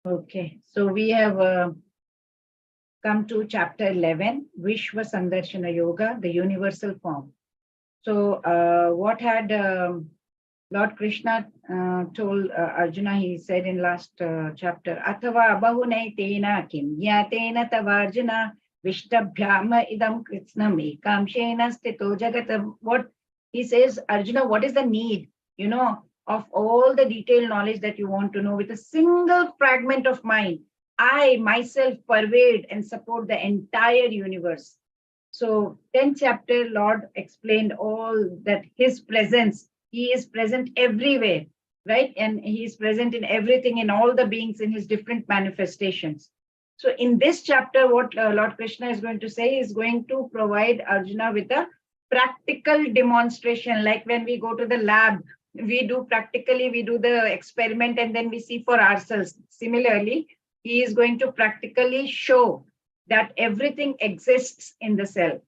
Okay, so we have come to chapter 11, Vishwa Sandarshana Yoga, the universal form. So what had Lord Krishna told Arjuna, he said in last chapter, Athava bahunai tena kim yatena tavarjuna vishtabhyama idam kritsnam ekamshena stito jagatam. What he says, Arjuna, what is the need, of all the detailed knowledge that you want to know with a single fragment of mind? I myself pervade and support the entire universe. So 10th chapter, Lord explained all that his presence, he is present everywhere, right? And he is present in everything, in all the beings, in his different manifestations. So in this chapter, what Lord Krishna is going to say is going to provide Arjuna with a practical demonstration. Like when we go to the lab, we do the experiment and then we see for ourselves. Similarly, he is going to practically show that everything exists in the cell.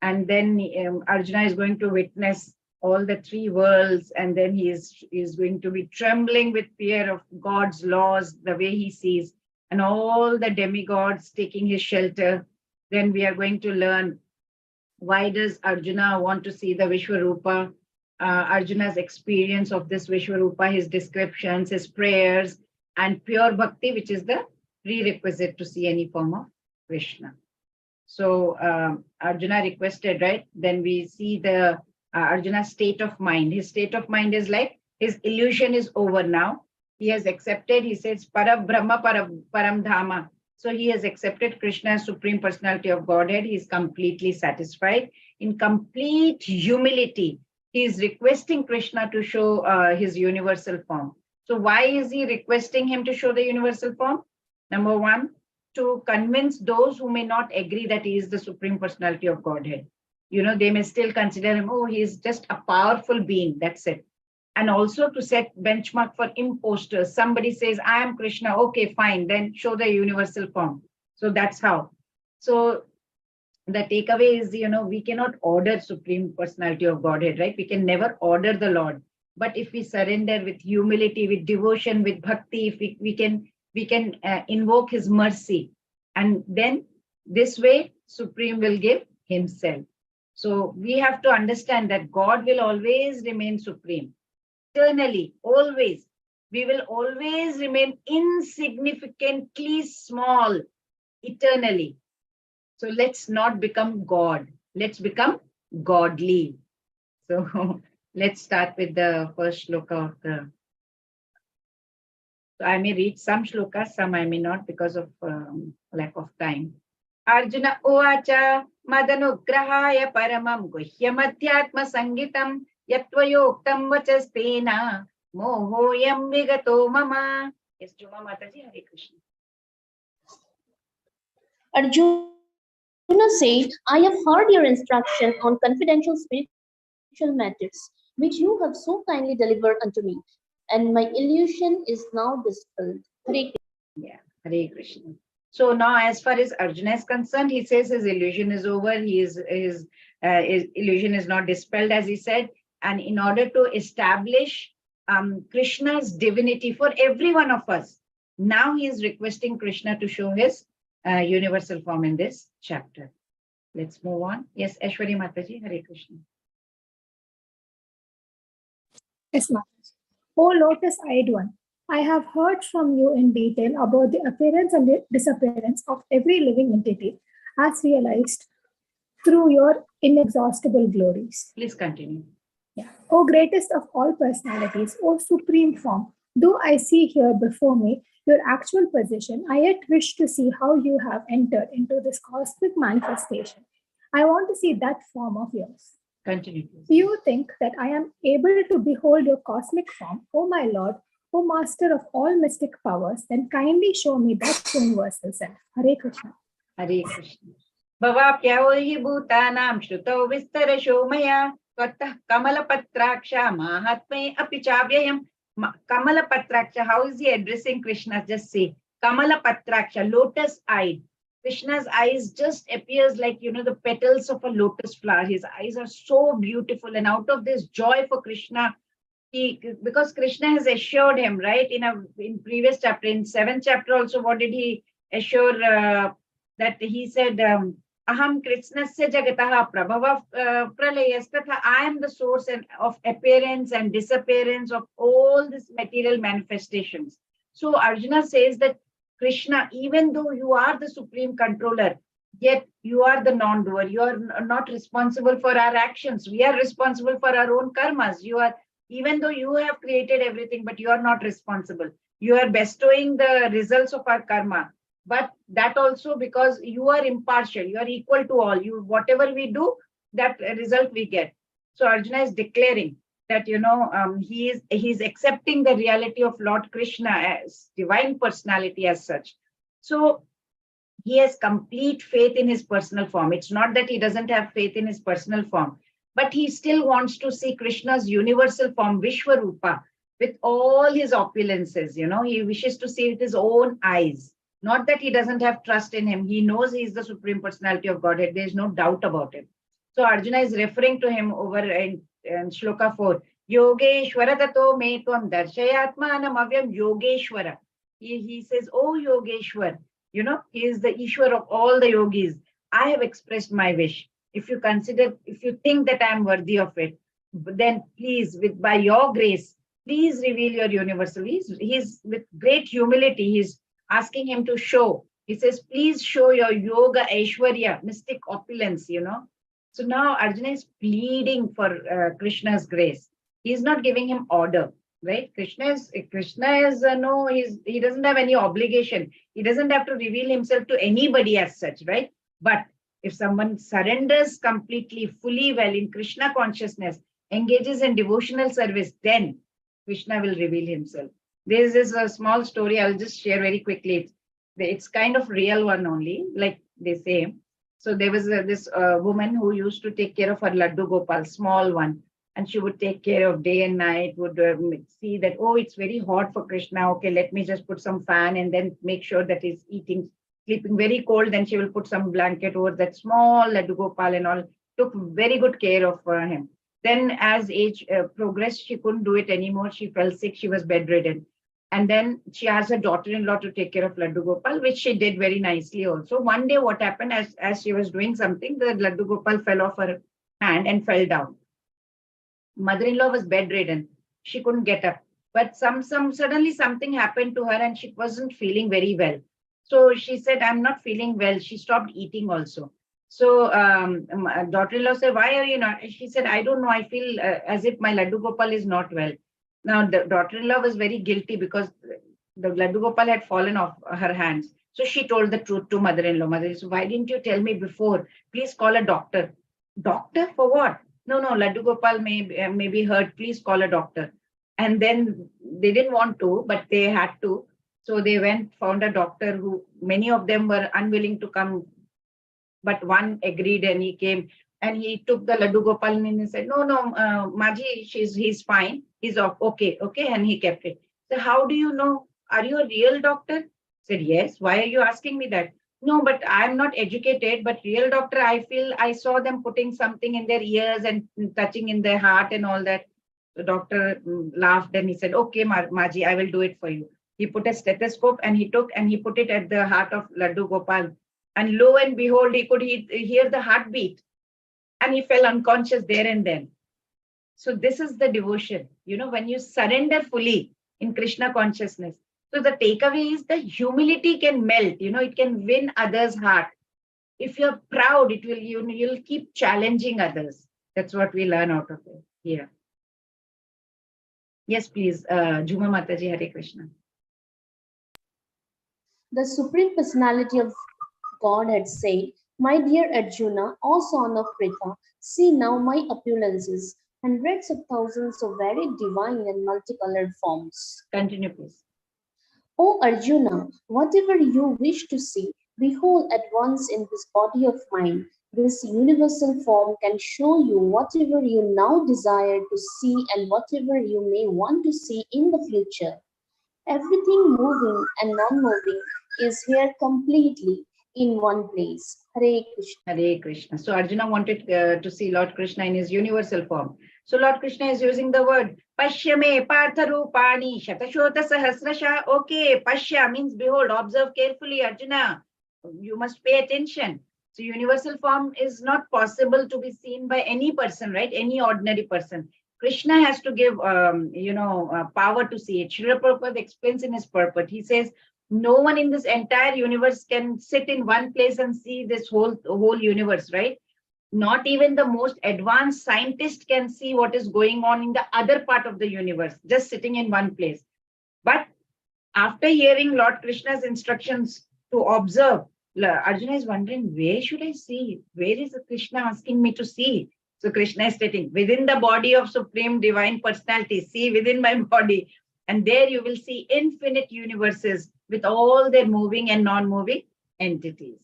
And then Arjuna is going to witness all the three worlds, and then he is going to be trembling with fear of God's laws, the way he sees, and all the demigods taking his shelter. Then we are going to learn, why does Arjuna want to see the Vishwarupa? Arjuna's experience of this Vishwarupa, his descriptions, his prayers, and pure bhakti, which is the prerequisite to see any form of Krishna. So Arjuna requested, right? Then we see the Arjuna's state of mind. His state of mind is like his illusion is over now. He has accepted, he says, Parabrahma Param Dhama. So he has accepted Krishna as Supreme Personality of Godhead. He is completely satisfied. In complete humility, he is requesting Krishna to show his universal form. So why is he requesting him to show the universal form? Number one, to convince those who may not agree that he is the Supreme Personality of Godhead. They may still consider him, oh, he is just a powerful being, that's it. And also to set benchmark for imposters. Somebody says, I am Krishna, okay, fine, then show the universal form. So that's how. So the takeaway is, we cannot order Supreme Personality of Godhead, right? We can never order the Lord. But if we surrender with humility, with devotion, with bhakti, if we can invoke his mercy, and then this way Supreme will give himself. So we have to understand that God will always remain supreme, eternally, always. We will always remain insignificantly small, eternally. So let's not become God. Let's become godly. So let's start with the first shloka of the. So I may read some shlokas, some I may not because of lack of time. Arjuna uvacha madanugrahaya paramam guhyam adhyatma sangitam yatvayoktam vachastena mohoyam vigato mama. Yes, Juma Mataji, Hare Krishna. Arjuna said, I have heard your instruction on confidential spiritual matters, which you have so kindly delivered unto me, and my illusion is now dispelled. Hare Krishna. Yeah, Hare Krishna. So now, as far as Arjuna is concerned, he says his illusion is over. His illusion is not dispelled, as he said. And in order to establish Krishna's divinity for every one of us, now he is requesting Krishna to show his universal form in this chapter. Let's move on. Yes, Aishwari Mataji, Hare Krishna. Yes, Mataji. O lotus-eyed one, I have heard from you in detail about the appearance and the disappearance of every living entity as realized through your inexhaustible glories. Please continue. Yeah. O greatest of all personalities, O supreme form, though I see here before me your actual position, I yet wish to see how you have entered into this cosmic manifestation. I want to see that form of yours. Continue. Do you think that I am able to behold your cosmic form, O my Lord, O Master of all mystic powers? Then kindly show me that universal self. Hare Krishna. Hare Krishna. Bhavapyao hi bhutanam shrutau vistarasho maya tvatah kamalapatraksha mahatme api chavyayam. Kamalapatraksha, how is he addressing Krishna? Just say Kamalapatraksha, lotus-eyed. Krishna's eyes just appears like, the petals of a lotus flower. His eyes are so beautiful. And out of this joy for Krishna, because Krishna has assured him, right? In previous chapter, in 7th chapter also, what did he assure? That he said, Aham Krishnasya Jagataha Prabhava Pralayasthatha. I am the source of appearance and disappearance of all these material manifestations. So Arjuna says that Krishna, even though you are the supreme controller, yet you are the non-doer. You are not responsible for our actions. We are responsible for our own karmas. Even though you have created everything, but you are not responsible. You are bestowing the results of our karma. But that also because you are impartial, you are equal to all. Whatever we do, that result we get. So Arjuna is declaring that he is accepting the reality of Lord Krishna as divine personality as such. So he has complete faith in his personal form. It's not that he doesn't have faith in his personal form, but he still wants to see Krishna's universal form, Vishwarupa, with all his opulences. He wishes to see with his own eyes. Not that he doesn't have trust in him. He knows he is the Supreme Personality of Godhead. There is no doubt about it. So Arjuna is referring to him over in Shloka 4. Yogeshwara tato me tvam darshayatmanam avyam Yogeshwara. He says, oh Yogeshwar, he is the Ishwar of all the yogis. I have expressed my wish. If you think that I am worthy of it, then please, by your grace, please reveal your universal. He's with great humility. He's asking him to show. He says, please show your yoga aishwarya, mystic opulence, So now Arjuna is pleading for Krishna's grace. He's not giving him order, right? Krishna is no, he doesn't have any obligation. He doesn't have to reveal himself to anybody as such, right? But if someone surrenders completely, fully well in Krishna consciousness, engages in devotional service, then Krishna will reveal himself. This is a small story I'll just share very quickly. It's kind of real one only, like they say. So there was this woman who used to take care of her Laddu Gopal, small one. And she would take care of day and night, would see that, oh, it's very hot for Krishna. Okay, let me just put some fan and then make sure that he's sleeping very cold. Then she will put some blanket over that small Laddu Gopal and all. Took very good care of him. Then as age progressed, she couldn't do it anymore. She fell sick. She was bedridden. And then she asked her daughter-in-law to take care of Laddu Gopal, which she did very nicely also. One day what happened, as she was doing something, the Laddu Gopal fell off her hand and fell down. Mother-in-law was bedridden. She couldn't get up. But suddenly something happened to her and she wasn't feeling very well. So she said, I'm not feeling well. She stopped eating also. So daughter-in-law said, why are you not? She said, I don't know. I feel as if my Laddu Gopal is not well. Now, the daughter-in-law was very guilty because the Laddu Gopal had fallen off her hands. So she told the truth to mother-in-law. Mother-in-law said, why didn't you tell me before? Please call a doctor. Doctor for what? No, Laddu Gopal may be hurt. Please call a doctor. And then they didn't want to, but they had to. So they found a doctor who, many of them were unwilling to come. But one agreed and he came and he took the Laddu Gopal and he said, no, Maji, he's fine. He's off. Okay. And he kept it. So how do you know? Are you a real doctor? I said, yes. Why are you asking me that? No, but I'm not educated, but real doctor, I feel I saw them putting something in their ears and touching in their heart and all that. The doctor laughed and he said, okay, Maji, I will do it for you. He put a stethoscope and he put it at the heart of Laddu Gopal. And lo and behold, he could hear the heartbeat and he fell unconscious there and then. So this is the devotion, when you surrender fully in Krishna consciousness. So the takeaway is the humility can melt, it can win others' heart. If you're proud, you'll keep challenging others. That's what we learn out of it here. Yes, please, Juma Mataji, Hare Krishna. The Supreme Personality of God had said, my dear Arjuna, O son of Pritha, see now my opulences, hundreds of thousands of very divine and multicolored forms. Continue, please. O Arjuna, whatever you wish to see, behold at once in this body of mine. This universal form can show you whatever you now desire to see and whatever you may want to see in the future. Everything moving and non-moving is here completely in one place. Hare Krishna. Hare Krishna. So Arjuna wanted to see Lord Krishna in his universal form. So Lord Krishna is using the word Pashyame partharupani shatashota sahasrasha. Okay, Pashya means behold, observe carefully, Arjuna. You must pay attention. So universal form is not possible to be seen by any person, right? Any ordinary person. Krishna has to give, power to see it. Srila Prabhupada explains in his purport. He says, no one in this entire universe can sit in one place and see this whole universe, right? Not even the most advanced scientist can see what is going on in the other part of the universe, just sitting in one place. But after hearing Lord Krishna's instructions to observe, Arjuna is wondering, where should I see? Where is Krishna asking me to see? So Krishna is stating, within the body of Supreme Divine Personality, see within my body. And there you will see infinite universes with all their moving and non-moving entities.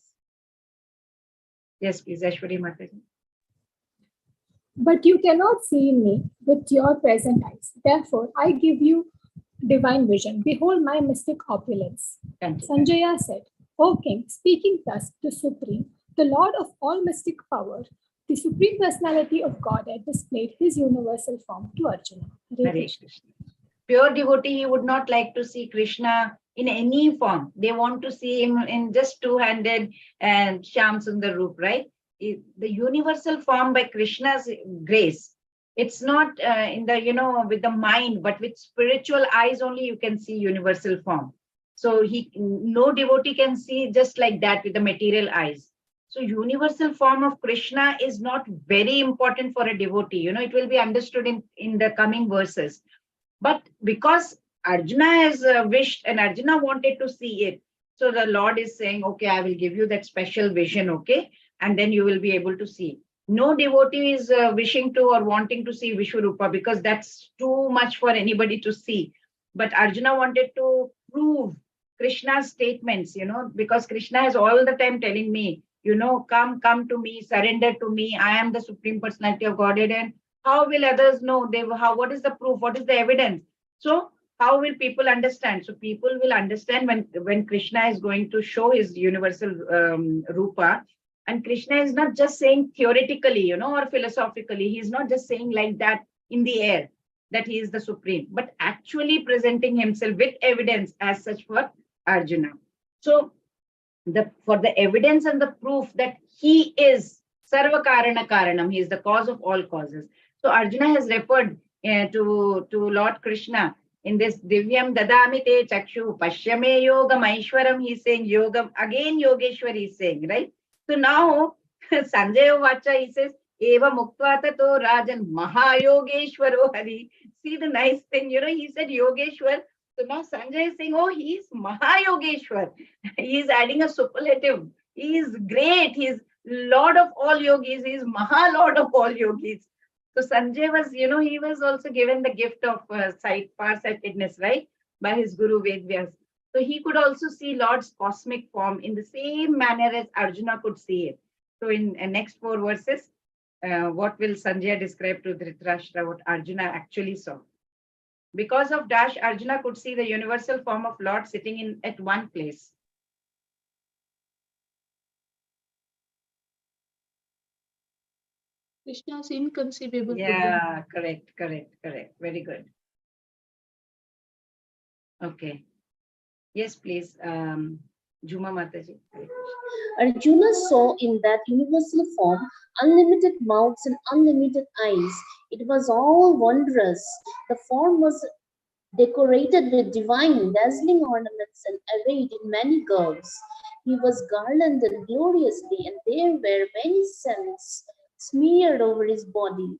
Yes, please, Ashwari Mataji. But you cannot see me with your present eyes. Therefore, I give you divine vision. Behold my mystic opulence. Sanjaya said, O king, speaking thus to Supreme, the Lord of all mystic power, the Supreme Personality of Godhead displayed his universal form to Arjuna. Hare Krishna. Pure devotee, he would not like to see Krishna in any form. They want to see him in just two-handed and Shyam Sundar Roop, right? The universal form by Krishna's grace. It's not in the, with the mind, but with spiritual eyes only you can see universal form. So no devotee can see just like that with the material eyes. So universal form of Krishna is not very important for a devotee. It will be understood in the coming verses. But because Arjuna has wished and Arjuna wanted to see it, so the Lord is saying, okay, I will give you that special vision, okay? And then you will be able to see. No devotee is wishing to or wanting to see Vishwarupa because that's too much for anybody to see. But Arjuna wanted to prove Krishna's statements, because Krishna is all the time telling me, come to me, surrender to me. I am the Supreme Personality of Godhead. And how will others know? What is the proof? What is the evidence? So how will people understand? So people will understand when Krishna is going to show his universal Rupa. And Krishna is not just saying theoretically, or philosophically. He's not just saying like that in the air that he is the Supreme, but actually presenting himself with evidence as such for Arjuna. So for the evidence and the proof that he is Sarva Karana Karanam, he is the cause of all causes. So Arjuna has referred to Lord Krishna in this Divyam Dadami Te Chakshu Pashyame Yogam Aishwaram. He's saying Yogam, again Yogeshwar he's saying, right? So now Sanjaya Vacha, he says, Eva Muktva Tato Rajan Mahayogeshwaro Hari. See the nice thing, he said Yogeshwar. So now Sanjay is saying, oh, he is Mahayogeshwar. He is adding a superlative. He is great. He is Lord of all yogis. He is Maha-Lord of all yogis. So Sanjay was, he was also given the gift of farsightedness, right? By his Guru Vedvyas. So he could also see Lord's cosmic form in the same manner as Arjuna could see it. So in next 4 verses, what will Sanjay describe to Dhritarashtra, what Arjuna actually saw? Because of Dash, Arjuna could see the universal form of Lord sitting at one place. Krishna is inconceivable. Yeah, correct. Very good. Okay. Yes, please. Juma Mataji. Arjuna saw in that universal form unlimited mouths and unlimited eyes. It was all wondrous. The form was decorated with divine, dazzling ornaments and arrayed in many garbs. He was garlanded gloriously, and there were many scents smeared over his body.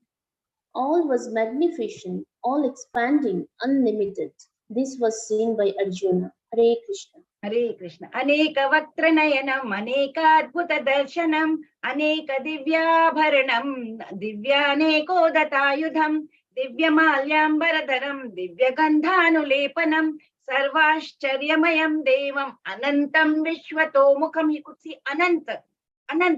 All was magnificent, all expanding, unlimited. This was seen by Arjuna. Hare Krishna. Hare Krishna. Aneka Vaktra Nayanam, Aneka Adbhuta Darshanam, Aneka Divyabharanam, Divyaneko Datayudham, Divya Malyambaradaram, Divya Gandhanulepanam, Sarvashcharyamayam Devam, Anantam Vishwatomukham. He could see Anant,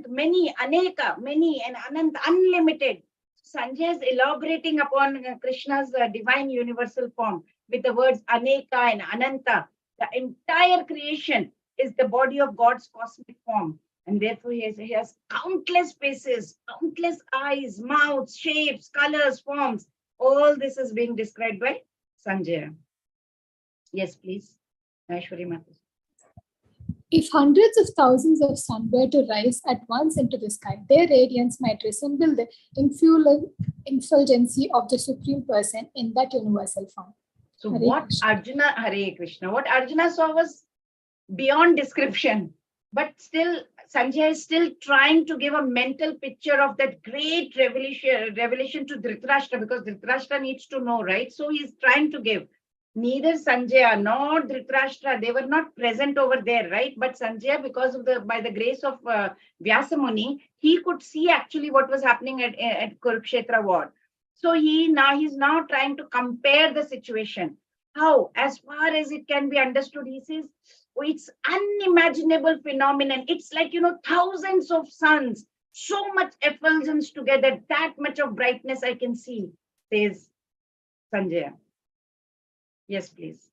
many, Aneka, many, and Anant, unlimited. Sanjay is elaborating upon Krishna's divine universal form with the words Aneka and Ananta. The entire creation is the body of God's cosmic form. And therefore he has countless faces, countless eyes, mouths, shapes, colors, forms. all this is being described by Sanjaya. Yes, please. Aishwari Mataji. If hundreds of thousands of sun were to rise at once into the sky, their radiance might resemble the effulgency of the Supreme Person in that universal form. So Hare what Krishna. Arjuna, Hare Krishna, what Arjuna saw was beyond description. But still, Sanjay is still trying to give a mental picture of that great revelation to Dhritarashtra, because Dhritarashtra needs to know, right? So he's trying to give. Neither Sanjaya nor Dhritarashtra, they were not present over there, right? But Sanjaya, because of by the grace of Vyasa Muni, he could see actually what was happening at Kurukshetra war. So he's now trying to compare the situation. How? As far as it can be understood, he says, oh, it's unimaginable phenomenon. It's like, thousands of suns, so much effulgence together, that much of brightness I can see, says Sanjaya. Yes, please.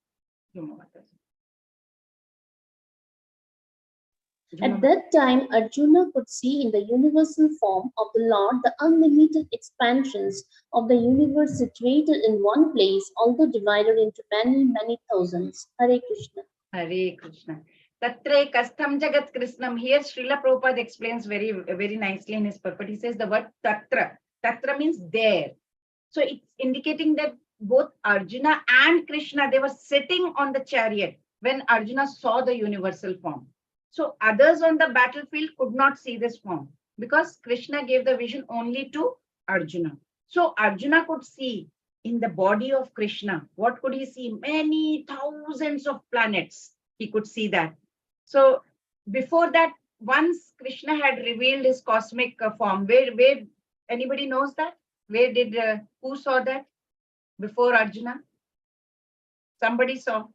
At that time, Arjuna could see in the universal form of the Lord the unlimited expansions of the universe situated in one place, although divided into many, many thousands. Hare Krishna. Hare Krishna. Tatre kastam jagat krishnam. Here Srila Prabhupada explains very, very nicely in his purport. He says the word tatra. Tatra means there. So it's indicating that both Arjuna and Krishna, they were sitting on the chariot when Arjuna saw the universal form. So others on the battlefield could not see this form because Krishna gave the vision only to Arjuna. So Arjuna could see in the body of Krishna. What could he see? Many thousands of planets. He could see that. So before that, once Krishna had revealed his cosmic form, where anybody knows that? Where did, who saw that before Arjuna? Somebody saw.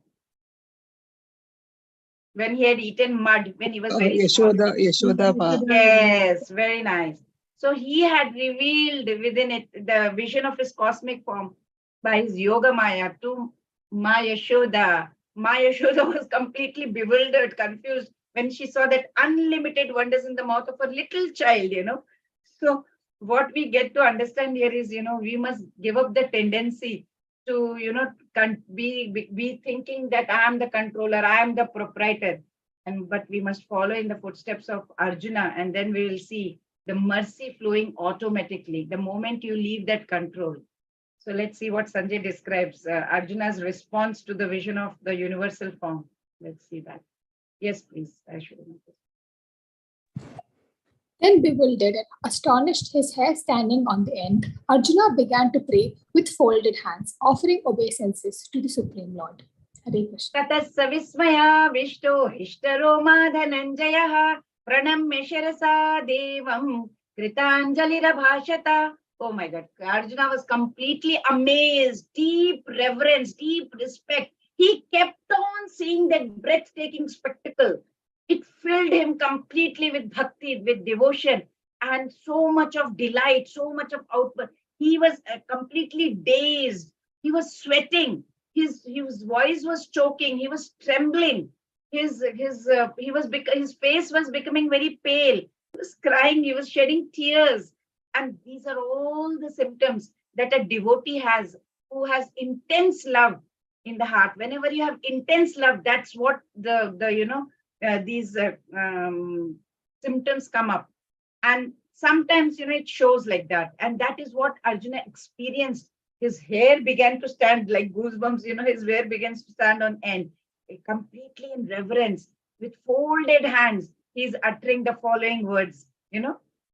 When he had eaten mud, when he was very small. Yashoda. Yes, very nice. So he had revealed within it the vision of his cosmic form by his yoga maya to Ma Yashoda. Ma Yashoda was completely bewildered, confused when she saw that unlimited wonders in the mouth of a little child, So what we get to understand here is, we must give up the tendency to, be thinking that I am the controller, I am the proprietor. But we must follow in the footsteps of Arjuna, and then we will see the mercy flowing automatically the moment you leave that control. So let's see what Sanjay describes, Arjuna's response to the vision of the universal form. Let's see that. Yes, please. I should have noticed. Then bewildered and astonished, his hair standing on the end, Arjuna began to pray with folded hands, offering obeisances to the Supreme Lord. Hare Krishna. Tatasya vismaya vishto hishtaroma dhananjayah pranamya shirasa devam kritanjalirabhashata. Oh my God, Arjuna was completely amazed, deep reverence, deep respect. He kept on seeing that breathtaking spectacle. It filled him completely with bhakti, with devotion, and so much of delight, so much of outburst. He was completely dazed. He was sweating. His voice was choking. He was trembling. His face was becoming very pale. He was crying. He was shedding tears. And these are all the symptoms that a devotee has who has intense love in the heart. Whenever you have intense love, that's what these symptoms come up. And sometimes, it shows like that. And that is what Arjuna experienced. His hair began to stand like goosebumps, his hair begins to stand on end. Completely in reverence, with folded hands, he's uttering the following words,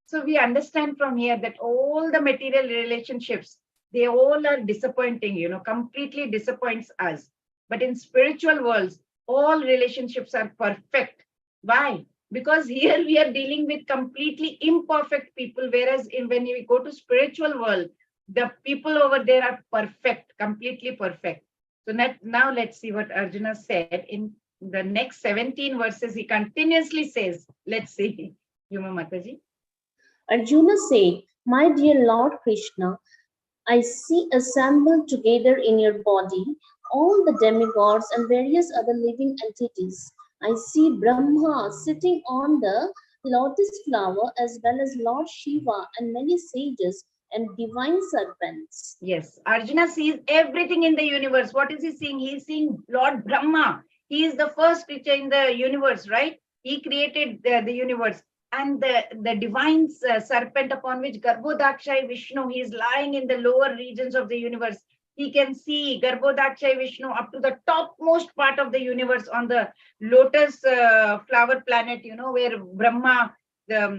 So we understand from here that all the material relationships, they all are disappointing, completely disappoints us. But in spiritual worlds, all relationships are perfect. Why? Because here we are dealing with completely imperfect people, whereas when we go to spiritual world, the people over there are perfect, completely perfect. So now let's see what Arjuna said in the next 17 verses. He continuously says, let's see, Yuma Mataji. Arjuna said, "My dear Lord Krishna, I see assembled together in your body all the demigods and various other living entities. I see Brahma sitting on the lotus flower, as well as Lord Shiva and many sages and divine serpents. Yes, Arjuna sees everything in the universe. What is he seeing? He is seeing Lord Brahma. He is the first creature in the universe, right? He created the universe. And the divine serpent upon which Garbhodakshay Vishnu, he is lying in the lower regions of the universe. He can see Garbhodakshay Vishnu up to the topmost part of the universe on the lotus flower planet, where Brahma,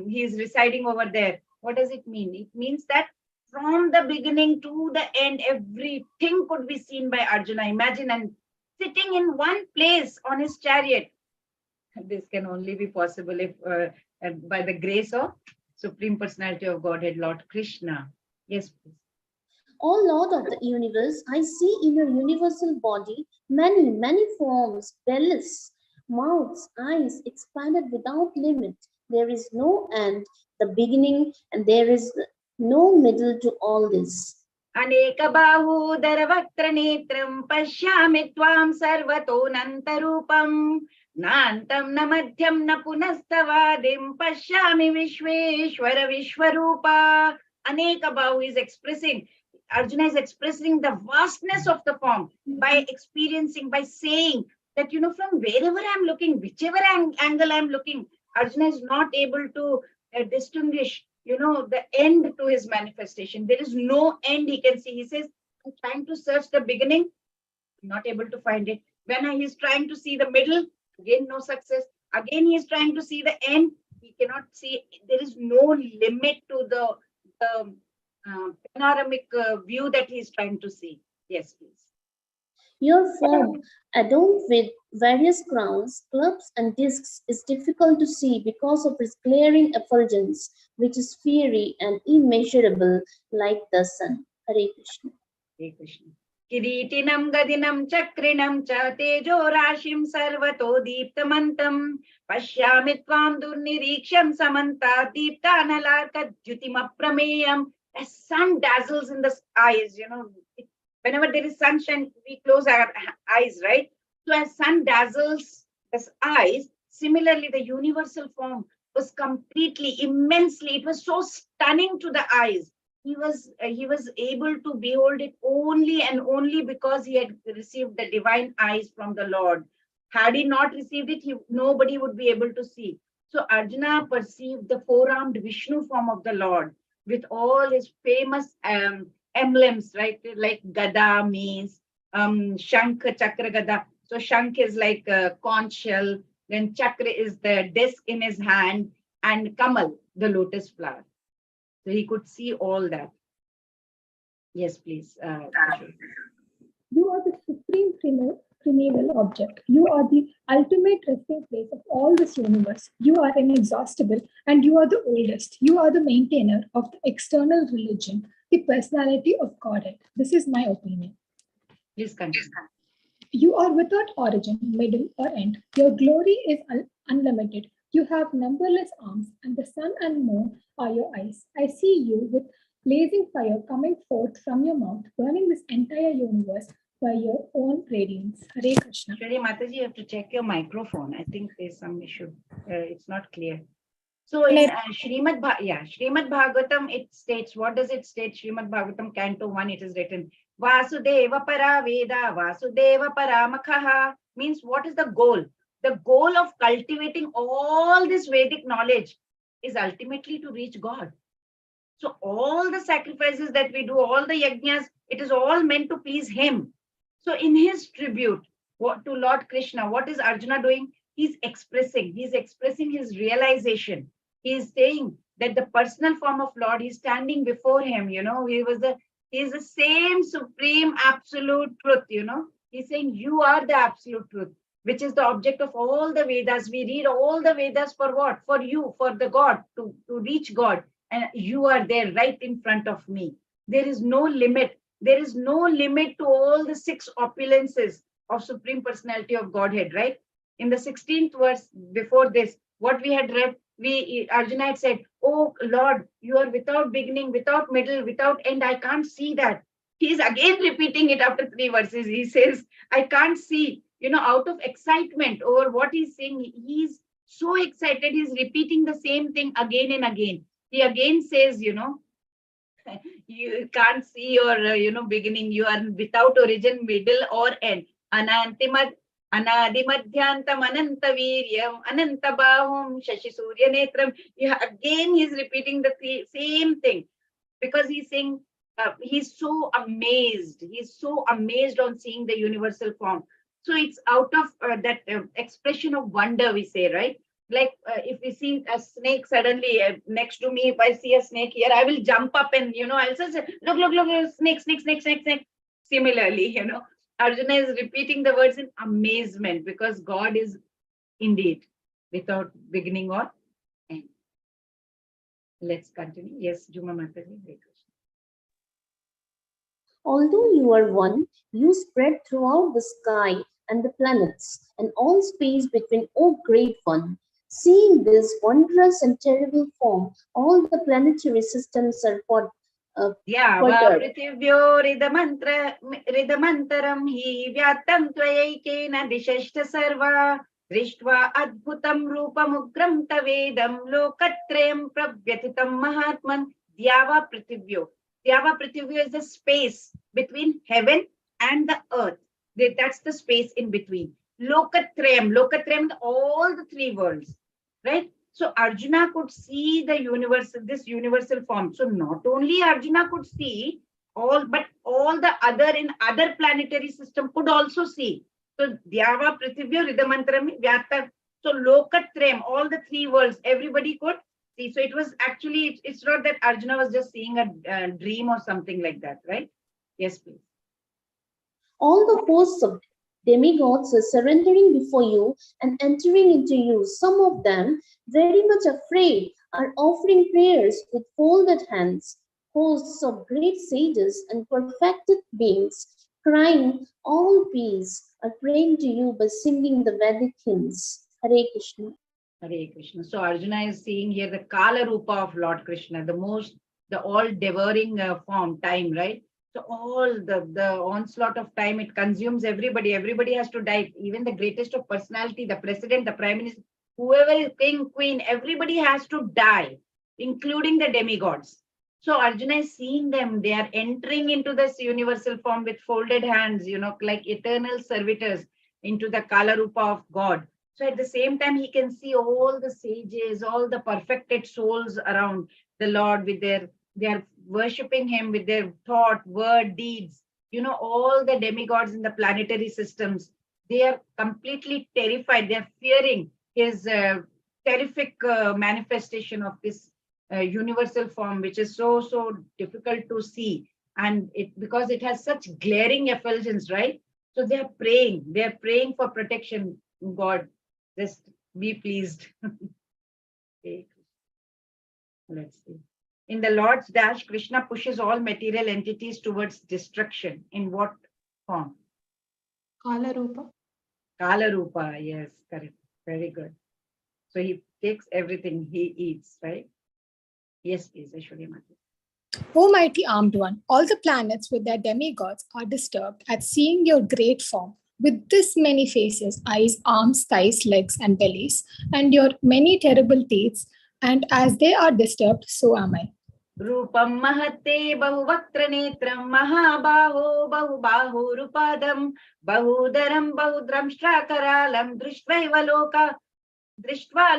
he is residing over there. What does it mean? It means that from the beginning to the end, everything could be seen by Arjuna. Imagine, and sitting in one place on his chariot. This can only be possible if by the grace of Supreme Personality of Godhead, Lord Krishna. Yes, please. O Lord of the universe, I see in your universal body many, many forms, bellies, mouths, eyes expanded without limit. There is no end, the beginning, and there is no middle to all this. Aneka bahudara vaktra netram pashyami tvam sarvato nantarupam nantam na madhyam na punastavadim pashyami vishveshwara vishwarupa. Aneka bahu is expressing, Arjuna is expressing the vastness of the form by experiencing, by saying that, from wherever I'm looking, whichever angle I'm looking, Arjuna is not able to distinguish, the end to his manifestation. There is no end he can see. He says, I'm trying to search the beginning, not able to find it. When he's trying to see the middle, again, no success. Again, he's trying to see the end. He cannot see. There is no limit to the panoramic view that he's trying to see. Yes, please. Your form, adorned with various crowns, clubs, and discs, is difficult to see because of its glaring effulgence, which is fiery and immeasurable like the sun. Hare Krishna. Hare Krishna. Kiritinam gadinam chakrinam cha tejo rashim sarvato deeptamantam pashyami tvam durniriksham samanta deeptanalarka jyotima prameyam. The sun dazzles in the eyes, whenever there is sunshine, we close our eyes, right? So as sun dazzles the eyes, similarly, the universal form was completely, immensely, it was so stunning to the eyes. He was able to behold it only and only because he had received the divine eyes from the Lord. Had he not received it, nobody would be able to see. So Arjuna perceived the four-armed Vishnu form of the Lord with all his famous emblems, right? Like Gada means Shankh, Chakra, Gada. So Shankh is like a conch shell, then Chakra is the disc in his hand, and Kamal, the lotus flower. So he could see all that. Yes, please. You are the supreme primeval object. You are the ultimate resting place of all this universe. You are inexhaustible and you are the oldest. You are the maintainer of the external religion, the personality of Godhead. This is my opinion. Please continue. You are without origin, middle, or end. Your glory is unlimited. You have numberless arms, and the sun and moon are your eyes. I see you with blazing fire coming forth from your mouth, burning this entire universe by your own radiance. Hare Krishna. Shri Mataji, you have to check your microphone. I think there's some issue. It's not clear. So in Srimad Bhagavatam, it states, what does it state? Srimad Bhagavatam, Canto 1, it is written, Vasudeva para Veda, Vasudeva para Makhaha, means what is the goal? The goal of cultivating all this Vedic knowledge is ultimately to reach God. So all the sacrifices that we do, all the yajnas, it is all meant to please him. So in his tribute to Lord Krishna, what is Arjuna doing? He's expressing his realization. He is saying that the personal form of Lord, he's standing before him, he is the same supreme absolute truth, He's saying you are the absolute truth, which is the object of all the Vedas. We read all the Vedas for what? For you, for the God, to reach God. And you are there right in front of me. There is no limit. There is no limit to all the 6 opulences of Supreme Personality of Godhead, right? In the 16th verse before this, what we had read, Arjuna had said, oh Lord, you are without beginning, without middle, without end. I can't see that. He is again repeating it after 3 verses. He says, I can't see, out of excitement over what he's saying. He's so excited. He's repeating the same thing again and again. He again says, You can't see your, beginning. You are without origin, middle, or end. Anantimad, Anadimadhyantam, Anantaviryam, Anantabahum, Shashi Surya Netram. Again, he's repeating the same thing because he's saying he's so amazed. He's so amazed on seeing the universal form. So it's out of that expression of wonder, we say, right? Like if we see a snake suddenly next to me, if I see a snake here, I will jump up and, I'll say, look, snake, snake, snake, snake, snake. Similarly, Arjuna is repeating the words in amazement because God is indeed without beginning or end. Let's continue. Yes, Juma Mataji. Although you are one, you spread throughout the sky and the planets and all space between, O Great One. Seeing this wondrous and terrible form, all the planetary systems are perturbed. Prithivyo ridamantaram hi vyatam tvayekena dishashta sarva drishtva adbhutam rupamugram tavedam lokatrayam pravyatitam mahatman dyava prithivyo. Dyava prithivyo is the space between heaven and the earth. That's the space in between. Lokatrayam, all the three worlds, right? So Arjuna could see this universal form. So not only Arjuna could see but all the other planetary system could also see. So Dyava, Prithivya, Ridamantaram, Vyata. So Lokatrayam, all the three worlds, everybody could see. So it was actually, it's not that Arjuna was just seeing a dream or something like that, right? Yes, please. All the hosts of demigods are surrendering before you and entering into you. Some of them, very much afraid, are offering prayers with folded hands. Hosts of great sages and perfected beings, crying all peace, are praying to you by singing the Vedic hymns. Hare Krishna. Hare Krishna. So Arjuna is seeing here the Kala Rupa of Lord Krishna, the all-devouring form, time, right? So all the onslaught of time, it consumes everybody. Everybody has to die. Even the greatest of personality, the president, the prime minister, whoever is king, queen, everybody has to die, including the demigods. So Arjuna is seeing them. They are entering into this universal form with folded hands, like eternal servitors into the Kala Rupa of God. So at the same time, he can see all the sages, all the perfected souls around the Lord with they are worshipping him with their thought, word, deeds. All the demigods in the planetary systems, they are completely terrified. They're fearing his terrific manifestation of this universal form, which is so difficult to see. And because it has such glaring effulgence, right? So they're praying for protection. God, just be pleased. Okay. Let's see. In the Lord's dash, Krishna pushes all material entities towards destruction. In what form? Kala Rupa. Kala Rupa, yes, correct. Very good. So he takes everything he eats, right? Yes, please, Aishwarya Mataji. O mighty armed one, all the planets with their demigods are disturbed at seeing your great form, with this many faces, eyes, arms, thighs, legs, and bellies, and your many terrible teeth, and as they are disturbed, so am I. Rupam mahate bahuvaktra netram mahabaho bahubahu rupadam bahudaram bahudramshrakaralam drishtva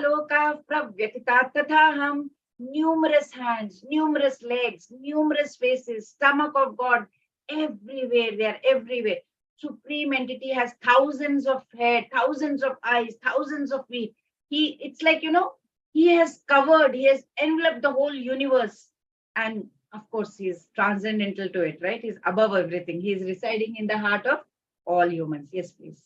loka pravyatitat tathaham. Numerous hands, numerous legs, numerous faces, stomach of God, everywhere, they are everywhere. Supreme entity has thousands of hair, thousands of eyes, thousands of feet. It's like, he has enveloped the whole universe. And of course, he is transcendental to it, right? He's above everything. He is residing in the heart of all humans. Yes, please.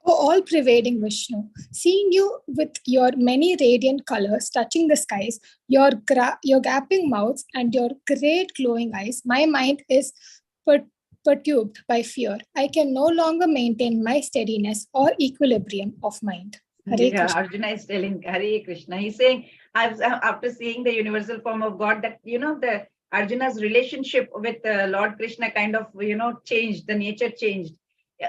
O all-pervading Vishnu, seeing you with your many radiant colors touching the skies, your gaping mouths and your great glowing eyes, my mind is perturbed by fear. I can no longer maintain my steadiness or equilibrium of mind. Hare Krishna. Arjuna is telling Hare Krishna. He's saying, after seeing the universal form of God, that, the Arjuna's relationship with Lord Krishna kind of, changed, the nature changed.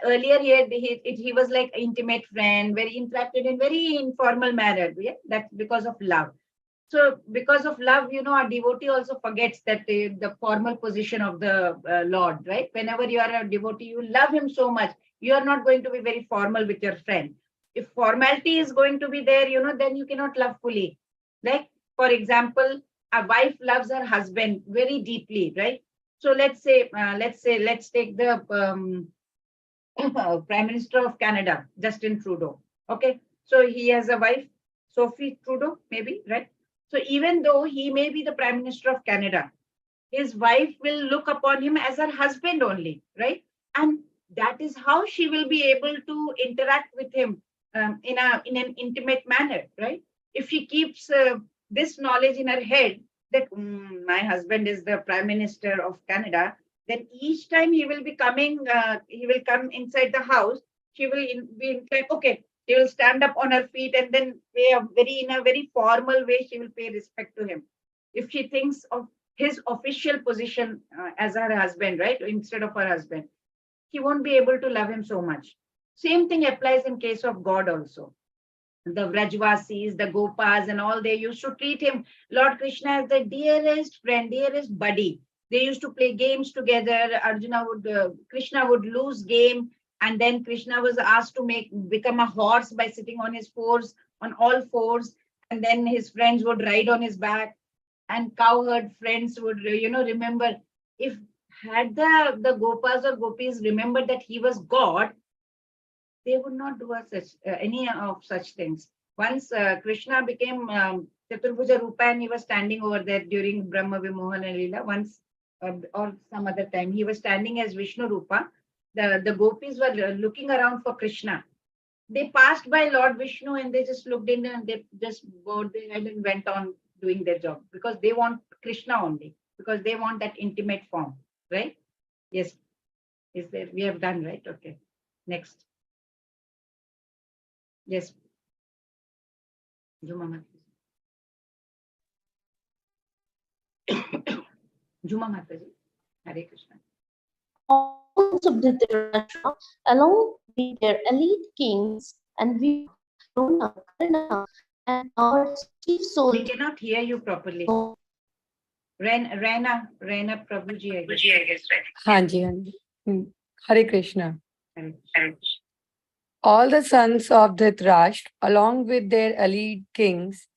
Earlier, he was like an intimate friend, very interacted in very informal manner. Yeah? That's because of love. So because of love, our devotee also forgets that the formal position of the Lord, right? Whenever you are a devotee, you love him so much. You are not going to be very formal with your friend. If formality is going to be there, then you cannot love fully. Like, for example, a wife loves her husband very deeply, right? So let's take the Prime Minister of Canada, Justin Trudeau. Okay, so he has a wife, Sophie Trudeau, maybe, right? So even though he may be the Prime Minister of Canada, his wife will look upon him as her husband only, right? And that is how she will be able to interact with him in an intimate manner, right? If she keeps this knowledge in her head that my husband is the Prime Minister of Canada, then each time he will be coming, he will come inside the house. She will be like, okay, she will stand up on her feet and then in a very formal way, she will pay respect to him. If she thinks of his official position as her husband, right, instead of her husband, he won't be able to love him so much. Same thing applies in case of God also. The Vrajvasis, the Gopas, and all, they used to treat him, Lord Krishna, as the dearest friend, dearest buddy. They used to play games together. Krishna would lose game, and then Krishna was asked to become a horse by sitting on all fours, and then his friends would ride on his back, and cowherd friends would, remember. If had the Gopas or Gopis remembered that he was God, they would not do any of such things. Once Krishna became Chaturbhuja Rupa and he was standing over there during Brahma Vimohana Leela, once or some other time, he was standing as Vishnu Rupa. The gopis were looking around for Krishna. They passed by Lord Vishnu and they just looked in and they just bowed their head and went on doing their job because they want Krishna only, because they want that intimate form, right? Yes. Is there? We have done, right? Okay. Next. Yes. Juma Mataji. Juma Mataji. Hare Krishna. Horns of Dhritarashtra, along with their elite kings and we Drona, Karna, and our chief We soldier. cannot hear you properly. Raina Prabhuji, I guess. Hanji, Hanji. Hare Krishna. Hare Krishna. All the sons of Dhritarashtra, along with their elite kings,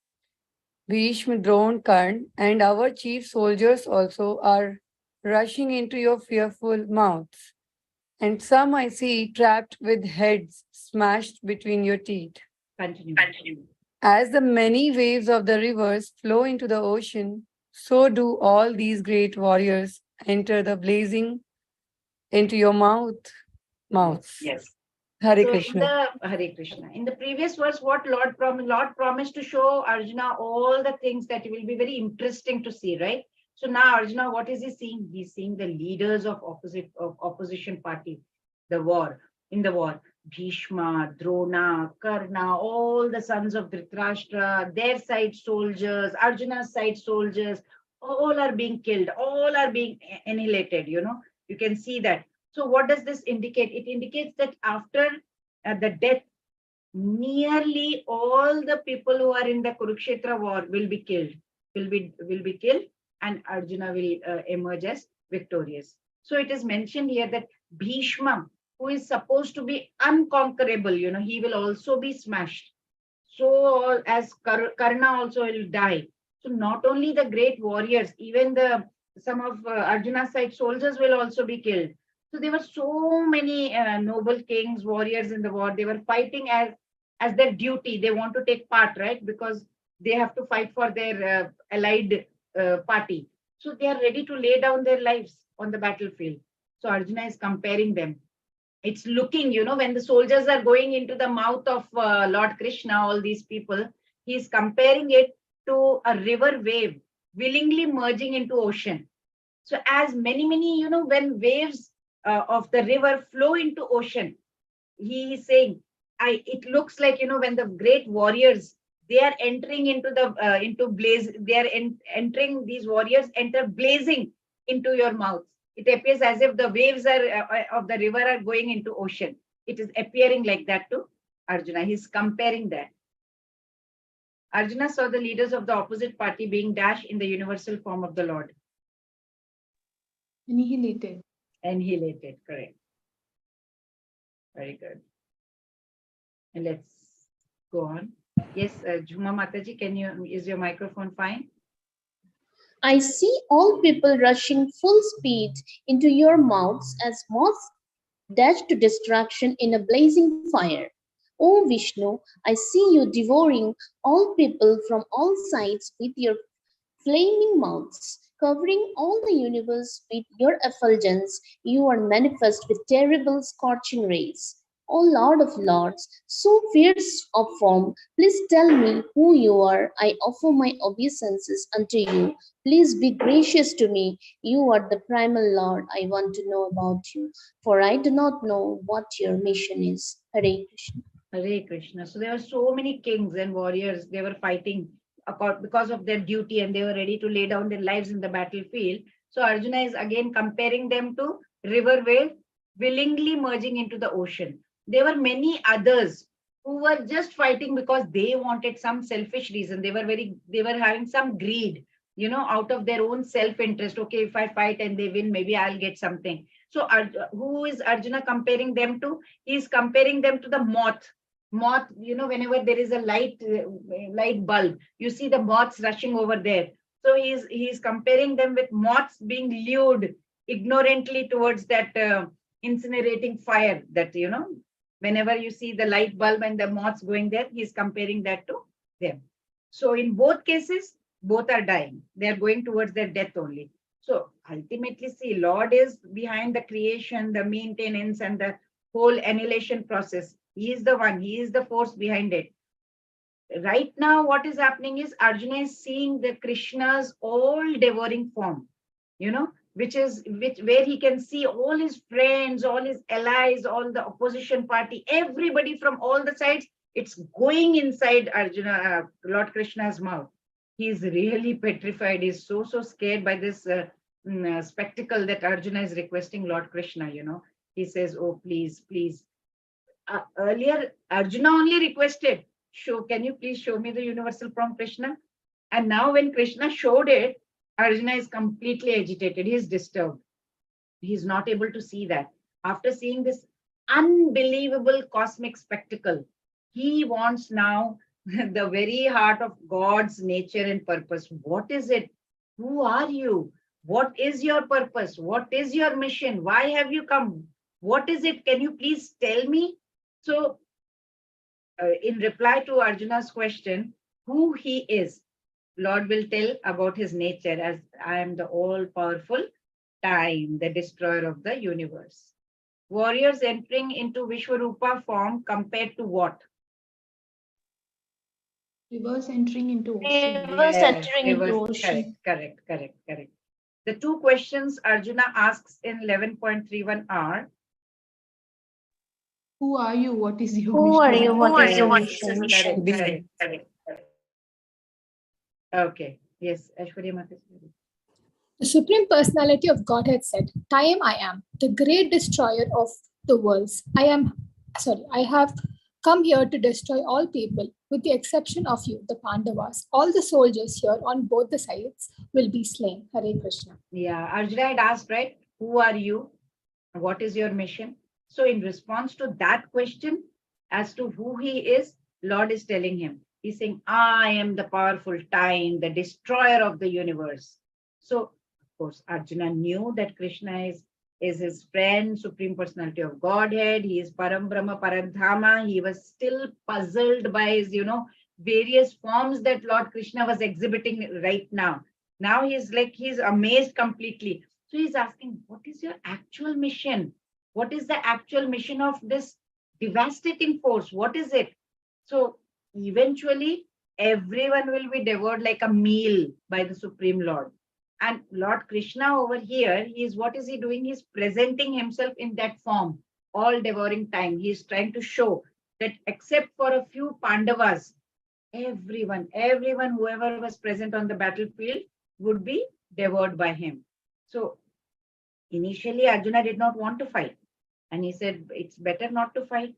Bhishma, Drona, Karna, and our chief soldiers also are rushing into your fearful mouths. And some I see trapped with heads smashed between your teeth. Continue. As the many waves of the rivers flow into the ocean, so do all these great warriors enter the blazing into your mouths. Yes. Hare So Krishna. Hare Krishna. In the previous verse, what Lord promised to show Arjuna all the things that will be very interesting to see, right? So now Arjuna, what is he seeing? He's seeing the leaders of opposition party, in the war. Bhishma, Drona, Karna, all the sons of Dhritarashtra, their side soldiers, Arjuna's side soldiers, all are being killed, all are being annihilated, you can see that. So what does this indicate? It indicates that after the death, nearly all the people who are in the Kurukshetra war will be killed, and Arjuna will emerge as victorious. So it is mentioned here that Bhishma, who is supposed to be unconquerable, he will also be smashed. So as Karna also will die. So not only the great warriors, even some of Arjuna's side soldiers will also be killed. So there were so many noble kings, warriors in the war. They were fighting as their duty. They want to take part, right? Because they have to fight for their allied party. So they are ready to lay down their lives on the battlefield. So Arjuna is comparing them. It's looking, when the soldiers are going into the mouth of Lord Krishna, all these people, he's comparing it to a river wave willingly merging into ocean. So as many, when waves of the river flow into ocean, he is saying, it looks like, when the great warriors, they are entering into blaze, they are entering, these warriors enter blazing into your mouth. It appears as if the waves of the river are going into ocean. It is appearing like that to Arjuna. He's comparing that. Arjuna saw the leaders of the opposite party being dashed in the universal form of the Lord. Annihilated. Annihilated, correct. Very good. And let's go on. Yes, Jhuma Mataji, is your microphone fine? I see all people rushing full speed into your mouths as moths dash to destruction in a blazing fire. O Vishnu, I see you devouring all people from all sides with your flaming mouths, covering all the universe with your effulgence. You are manifest with terrible scorching rays. O Lord of Lords, so fierce of form, please tell me who you are. I offer my obeisances unto you. Please be gracious to me. You are the primal Lord. I want to know about you, for I do not know what your mission is. Hare Krishna. Hare Krishna. So there were so many kings and warriors, they were fighting because of their duty, and they were ready to lay down their lives in the battlefield. So Arjuna is again comparing them to river wave willingly merging into the ocean. There were many others who were just fighting because they wanted some selfish reason. They were having some greed, out of their own self-interest. Okay, if I fight and they win, maybe I'll get something. So who is Arjuna comparing them to? He is comparing them to the moth. Whenever there is a light bulb, you see the moths rushing over there. So he's comparing them with moths being lured ignorantly towards that incinerating fire. That whenever you see the light bulb and the moths going there, he's comparing that to them. So in both cases, both are dying. They are going towards their death only. So ultimately, see, Lord is behind the creation, the maintenance, and the whole annihilation process. He is the one. He is the force behind it. Right now, what is happening is Arjuna is seeing the Krishna's all-devouring form, where he can see all his friends, all his allies, all the opposition party, everybody from all the sides. It's going inside Arjuna, Lord Krishna's mouth. He's really petrified. He's so scared by this spectacle that Arjuna is requesting Lord Krishna. He says, "Oh, please, please." Earlier, Arjuna only requested, can you please show me the universal from Krishna? And now when Krishna showed it, Arjuna is completely agitated. He is disturbed. He is not able to see that. After seeing this unbelievable cosmic spectacle, he wants now the very heart of God's nature and purpose. What is it? Who are you? What is your purpose? What is your mission? Why have you come? What is it? Can you please tell me? So, in reply to Arjuna's question, who he is, Lord will tell about his nature as I am the all-powerful time, the destroyer of the universe. Warriors entering into Vishwarupa form compared to what? Rivers entering into ocean. Rivers entering into ocean. Correct. The two questions Arjuna asks in 11.31 are, Who are you? What is your Who mission? are you? What is your mission? correct. Okay. Yes, Aishwarya Mataji. The Supreme Personality of Godhead said, "Time I am, the great destroyer of the worlds. I have come here to destroy all people, with the exception of you, the Pandavas. All the soldiers here on both the sides will be slain." Hare Krishna. Yeah, Arjuna had asked, right? Who are you? What is your mission? So in response to that question, as to who he is, Lord is telling him, he's saying, I am the powerful time, the destroyer of the universe. So, of course, Arjuna knew that Krishna is his friend, Supreme Personality of Godhead. He is Param Brahma Paradhama. He was still puzzled by his, various forms that Lord Krishna was exhibiting right now. Now he's amazed completely. So he's asking, what is your actual mission? What is the actual mission of this devastating force? What is it? So eventually, everyone will be devoured like a meal by the Supreme Lord. And Lord Krishna over here, what is he doing? He's presenting himself in that form, all devouring time. He's trying to show that except for a few Pandavas, everyone, whoever was present on the battlefield would be devoured by him. So initially, Arjuna did not want to fight. And he said, it's better not to fight.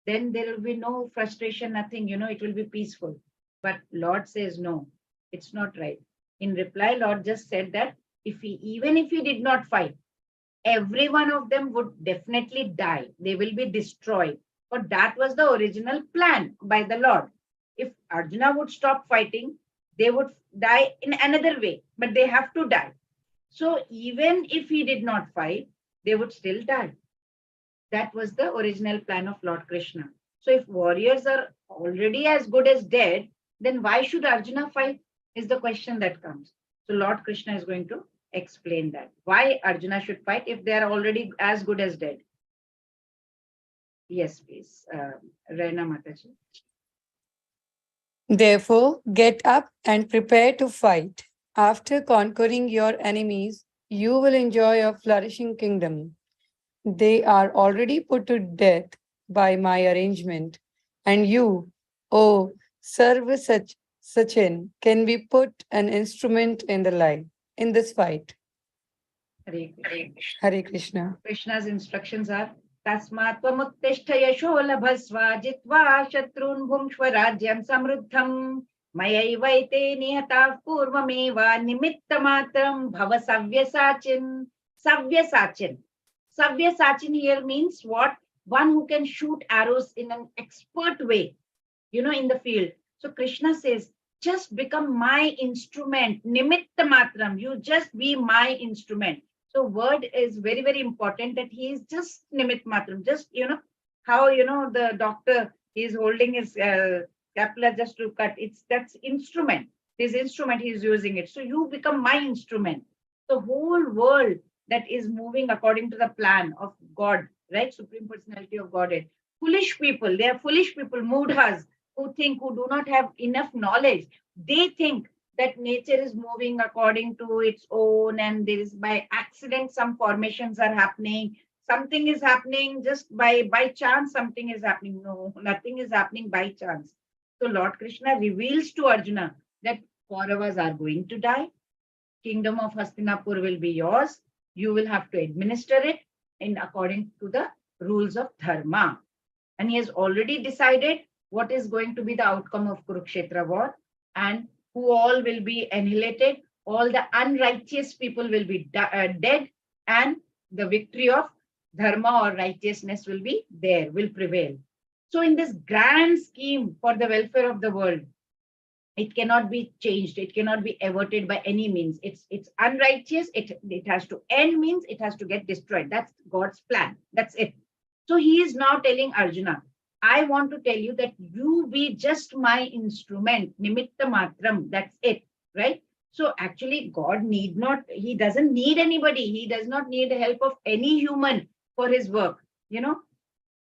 Then there will be no frustration, nothing, it will be peaceful. But Lord says, no, it's not right. In reply, Lord just said that even if he did not fight, every one of them would definitely die. They will be destroyed. But that was the original plan by the Lord. If Arjuna would stop fighting, they would die in another way, but they have to die. So even if he did not fight, they would still die. That was the original plan of Lord Krishna. So if warriors are already as good as dead, then why should Arjuna fight? Is the question that comes. So Lord Krishna is going to explain that. Why Arjuna should fight if they are already as good as dead. Yes, please. Reina Mataji. Therefore, get up and prepare to fight. After conquering your enemies, you will enjoy a flourishing kingdom. They are already put to death by my arrangement, and you, O Sarva Sachin, can be put an instrument in the light in this fight. Hare Krishna. Hare Krishna. Krishna's instructions are Tasmat Tvamuttishta Yasho Labhasva Jitva Shatrun Bhumshva Rajyam Samruddham Mayaivaite Nihata Purvameva Nimittamatram Bhava Savyasachin. Savyasachin. Savyasachin here means what? One who can shoot arrows in an expert way, in the field. So Krishna says, just become my instrument. Nimittamatram. You just be my instrument. So word is very, very important that he is just nimit matram. Just, how, the doctor is holding his capilla just to cut. That's instrument. His instrument, he is using it. So you become my instrument. The whole world that is moving according to the plan of God, right? Supreme Personality of Godhead. Foolish people, they are foolish people, mudhas, who do not have enough knowledge. They think that nature is moving according to its own, and there is by accident some formations are happening. Something is happening just by chance, something is happening. No, nothing is happening by chance. So Lord Krishna reveals to Arjuna that Kauravas are going to die. Kingdom of Hastinapur will be yours. You will have to administer it in according to the rules of dharma. And he has already decided what is going to be the outcome of Kurukshetra war, and who all will be annihilated. All the unrighteous people will be dead, and the victory of dharma or righteousness will be there, will prevail. So in this grand scheme for the welfare of the world, it cannot be changed. It cannot be averted by any means. It's unrighteous. It has to end, means it has to get destroyed. That's God's plan. That's it. So he is now telling Arjuna, I want to tell you that you be just my instrument, nimitta matram. That's it, right? So actually, God he doesn't need anybody. He does not need the help of any human for his work.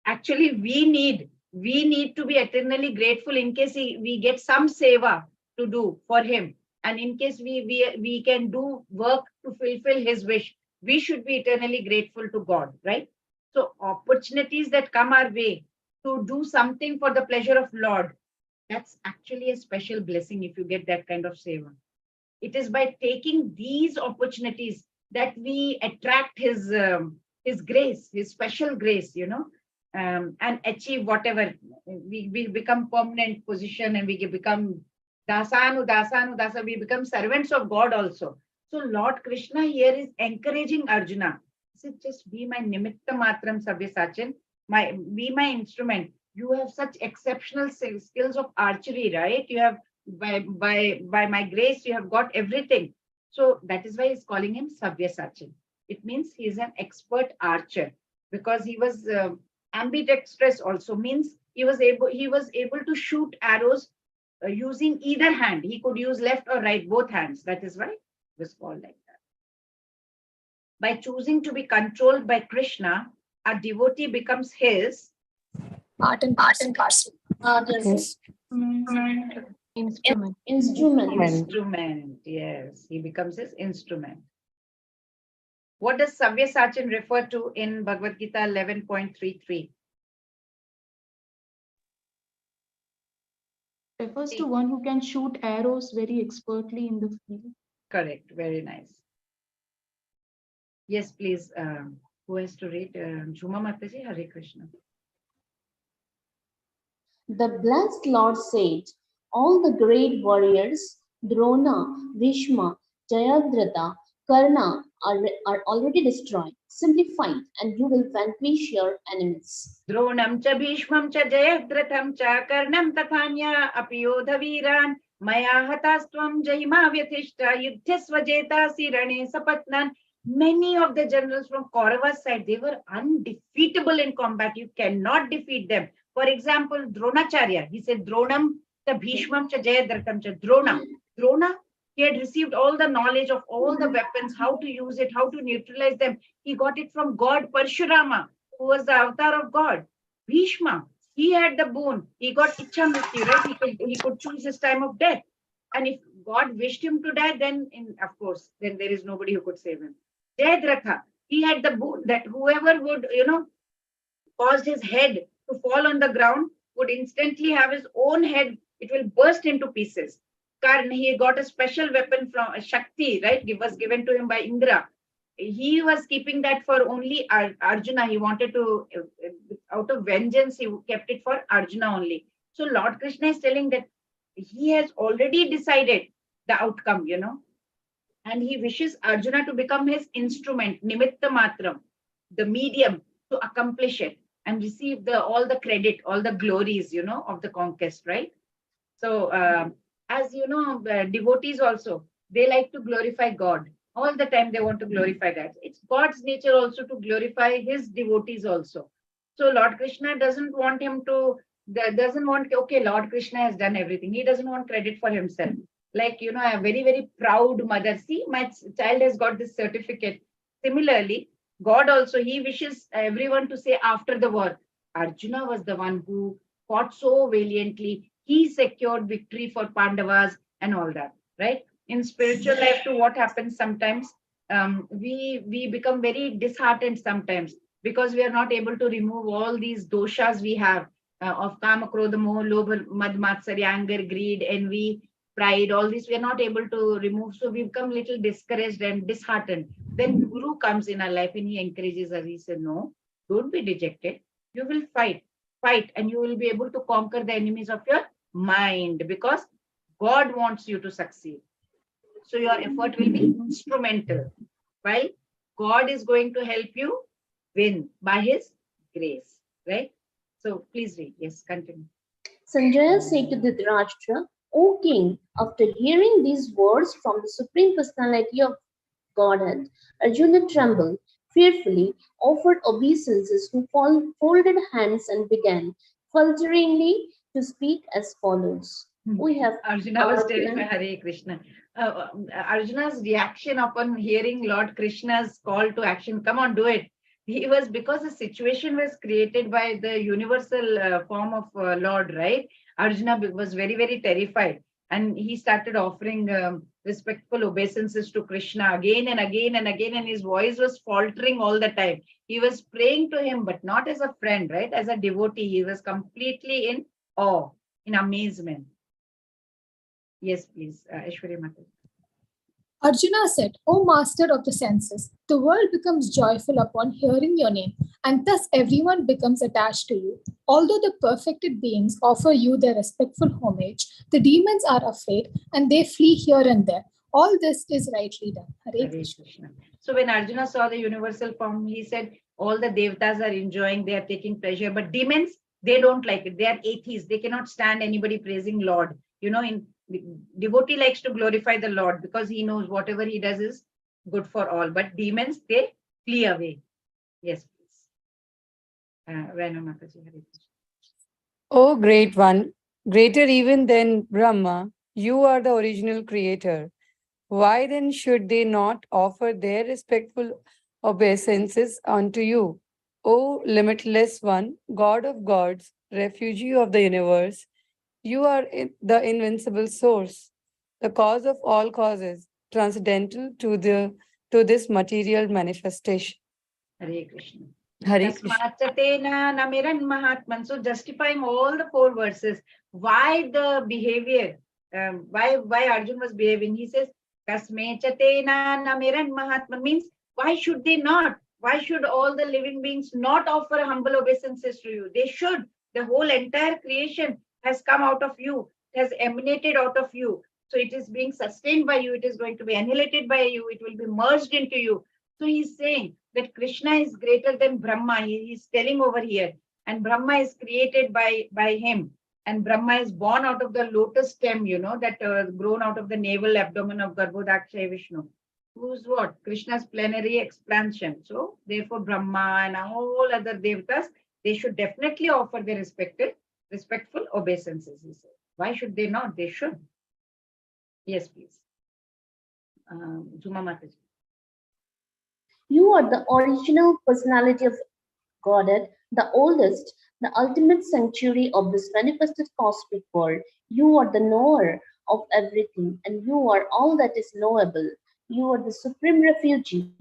Actually, we need to be eternally grateful in case we get some seva to do for him. And in case we can do work to fulfill his wish, we should be eternally grateful to God, right? So opportunities that come our way to do something for the pleasure of Lord, that's actually a special blessing if you get that kind of seva. It is by taking these opportunities that we attract his grace, his special grace, and achieve whatever. We become permanent position, and we become dasa, we become servants of God also. So Lord Krishna here is encouraging Arjuna. He said, just be my nimitta matram savyasachin, be my instrument. You have such exceptional skills of archery, right? You have by my grace, you have got everything. So that is why he's calling him Savyasachin. It means he is an expert archer, because he was ambidextrous also, means he was able to shoot arrows using either hand. He could use left or right, both hands. That is why it was called like that. By choosing to be controlled by Krishna, a devotee becomes his Part and parcel. Yes. Instrument. instrument. Yes, he becomes his instrument. What does Savyasachin refer to in Bhagavad Gita 11.33? Refers to one who can shoot arrows very expertly in the field. Correct. Very nice. Yes, please. Who has to read? Jhuma Mataji, Hare Krishna. The blessed Lord said, All the great warriors, Drona, Bhishma, Jayadratha, Karna are already destroyed. Simply fight and you will vanquish your enemies. Dronam cha Bhishmam cha Jayadratham cha Karnam tathanya api yodhaviran maya hatastvam jayima vyathishta yuddhyasvajeta sirane sapatnan. Many of the generals from Kaurava's side, they were undefeatable in combat. You cannot defeat them. For example, Dronacharya, he said, Dronam cha Bhishmam cha Jayadratham cha Drona. Drona, he had received all the knowledge of all the weapons, how to use it, how to neutralize them. He got it from God Parshurama, who was the avatar of God. Bhishma, he had the boon. He got Ichha Mrityu, right? He could choose his time of death. And if God wished him to die, then of course, then there is nobody who could save him. Jayadratha, he had the boon that whoever would, caused his head to fall on the ground would instantly have his own head, it will burst into pieces. Karna, he got a special weapon from Shakti, right? It was given to him by Indra. He was keeping that for only Arjuna. He wanted to, out of vengeance, he kept it for Arjuna only. So Lord Krishna is telling that he has already decided the outcome, and he wishes Arjuna to become his instrument, nimitta matram, the medium to accomplish it and receive all the credit, all the glories, of the conquest, right? So, as you know, devotees also, they like to glorify God. All the time they want to glorify God. It's God's nature also to glorify his devotees also. So Lord Krishna doesn't want okay, Lord Krishna has done everything. He doesn't want credit for himself. Like, a very, very proud mother. See, my child has got this certificate. Similarly, God also, he wishes everyone to say after the war, Arjuna was the one who fought so valiantly. He secured victory for Pandavas and all that, right? In spiritual life too, what happens sometimes, we become very disheartened sometimes because we are not able to remove all these doshas we have of kama, krodha, moha, lobha, mad, matsarya, anger, greed, envy, pride, all this we are not able to remove. So we become little discouraged and disheartened. Then Guru comes in our life and he encourages us. He said, no, don't be dejected. You will fight, and you will be able to conquer the enemies of your mind because God wants you to succeed. So your effort will be instrumental, while God is going to help you win by his grace, right? So please read. Yes, continue. Sanjaya said to Dhritarashtra, O king, after hearing these words from the Supreme Personality of Godhead, Arjuna trembled fearfully, offered obeisances to folded hands and began falteringly to speak as follows. We have Arjuna was terrified. Hare Krishna. Arjuna's reaction upon hearing Lord Krishna's call to action, come on, do it. He was, because the situation was created by the universal form of Lord, right? Arjuna was very, very terrified. And he started offering respectful obeisances to Krishna again and again and again. And his voice was faltering all the time. He was praying to him, but not as a friend, right? As a devotee. He was completely in awe, in amazement. Yes, please, Aishwarya Mataji. Arjuna said, O master of the senses, the world becomes joyful upon hearing your name, and thus everyone becomes attached to you. Although the perfected beings offer you their respectful homage, the demons are afraid and they flee here and there. All this is rightly done. Hare Krishna. So when Arjuna saw the universal form, he said, all the devatas are enjoying, they are taking pleasure, but demons, they don't like it. They are atheists. They cannot stand anybody praising Lord. Devotee likes to glorify the Lord because he knows whatever he does is good for all. But demons, they flee away. Yes, please. Venu Mataji, Hare Krishna. O great one, greater even than Brahma, you are the original creator. Why then should they not offer their respectful obeisances unto you? O limitless one, God of gods, refugee of the universe, you are the invincible source, the cause of all causes, transcendental to this material manifestation. Hare Krishna. Hare Krishna. So justifying all the 4 verses, why the behavior, why Arjun was behaving, he says, Kasme chatena namiran mahatman, means why should they not? Why should all the living beings not offer humble obeisances to you? They should. The whole entire creation has come out of you. It has emanated out of you. So it is being sustained by you. It is going to be annihilated by you. It will be merged into you. So he's saying that Krishna is greater than Brahma. He's telling over here. And Brahma is created by him. And Brahma is born out of the lotus stem, that grown out of the navel abdomen of Garbhodakshaya Vishnu. Who's what? Krishna's plenary expansion. So therefore Brahma and all other devatas, they should definitely offer their respectful obeisances, he said. Why should they not? They should. Yes, please. Juma Mataji. You are the original personality of Godhead, the oldest, the ultimate sanctuary of this manifested cosmic world. You are the knower of everything, and you are all that is knowable. You are the supreme refugee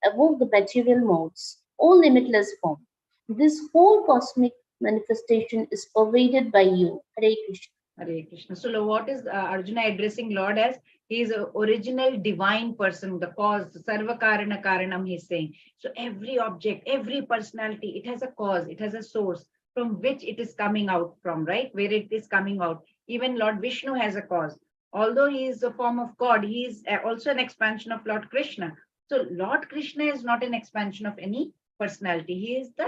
above the material modes, all limitless form. This whole cosmic manifestation is pervaded by you. Hare Krishna. Hare Krishna. So what is Arjuna addressing Lord as? He is an original divine person, the cause, Sarva Karana Karanam, he's saying. So every object, every personality, it has a cause, it has a source from which it is coming out from, right? Where it is coming out. Even Lord Vishnu has a cause. Although he is a form of God, he is also an expansion of Lord Krishna. So Lord Krishna is not an expansion of any personality. He is the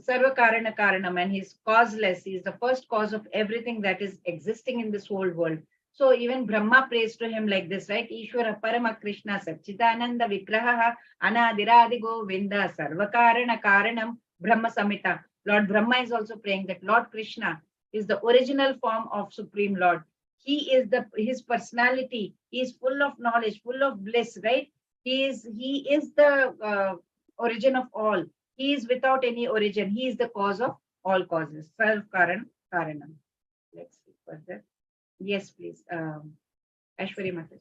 Sarva Karana Karanam, and he's causeless. He is the first cause of everything that is existing in this whole world. So even Brahma prays to him like this, right? Ishvara Parama Krishna Satchitananda Vigraha Anadiradigo Vinda Sarva Karana Karanam Brahma Samita. Lord Brahma is also praying that Lord Krishna is the original form of Supreme Lord. He is his personality. He is full of knowledge, full of bliss, right? He is the origin of all. He is without any origin. He is the cause of all causes. Sarv Karanam. Let's see further. Yes, please. Aishwarya Mataji.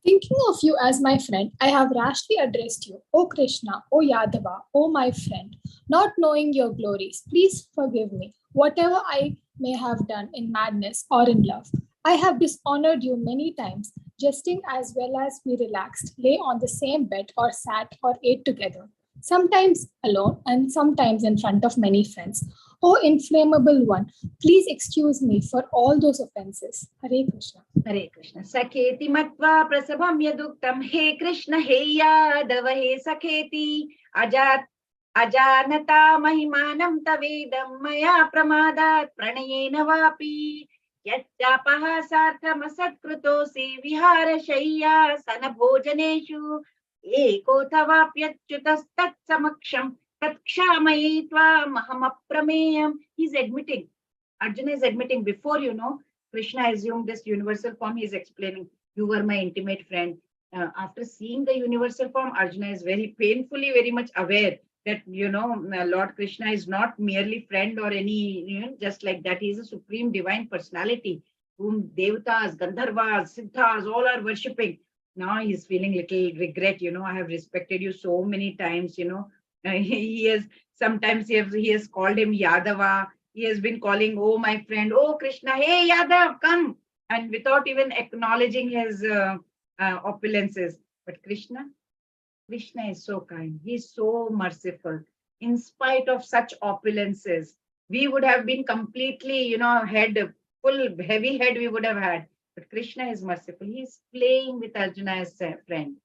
Thinking of you as my friend, I have rashly addressed you, O Krishna, O Yadava, O my friend. Not knowing your glories, please forgive me. Whatever I may have done in madness or in love, I have dishonored you many times, jesting as well as we relaxed, lay on the same bed or sat or ate together, sometimes alone and sometimes in front of many friends. O inflammable one, please excuse me for all those offenses. Hare Krishna. Hare Krishna. Sakheti matva prasabham yaduktam. He Krishna, he Yadava, he Sakheti. Ajanata mahimanam tavedam maya pramadat pranayena vapi. Yachyapaha sartham asatkrutosi vihara shayya sanabhojaneshu. Eko tavapyachutastat samaksham tat kshamayitva mahamaprameyam. He's admitting. Arjuna is admitting before, Krishna assumed this universal form. He is explaining, you were my intimate friend. After seeing the universal form, Arjuna is very painfully, very much aware that, Lord Krishna is not merely friend or any, just like that. He is a supreme divine personality whom Devatas, Gandharvas, Siddhas, all are worshipping. Now he's feeling little regret, I have respected you so many times, he has called him Yadava. He has been calling, oh, my friend, oh, Krishna, hey, Yadav, come. And without even acknowledging his opulences. But Krishna is so kind. He's so merciful. In spite of such opulences, we would have been completely, heavy head we would have had. But Krishna is merciful. He's playing with Arjuna as a friend.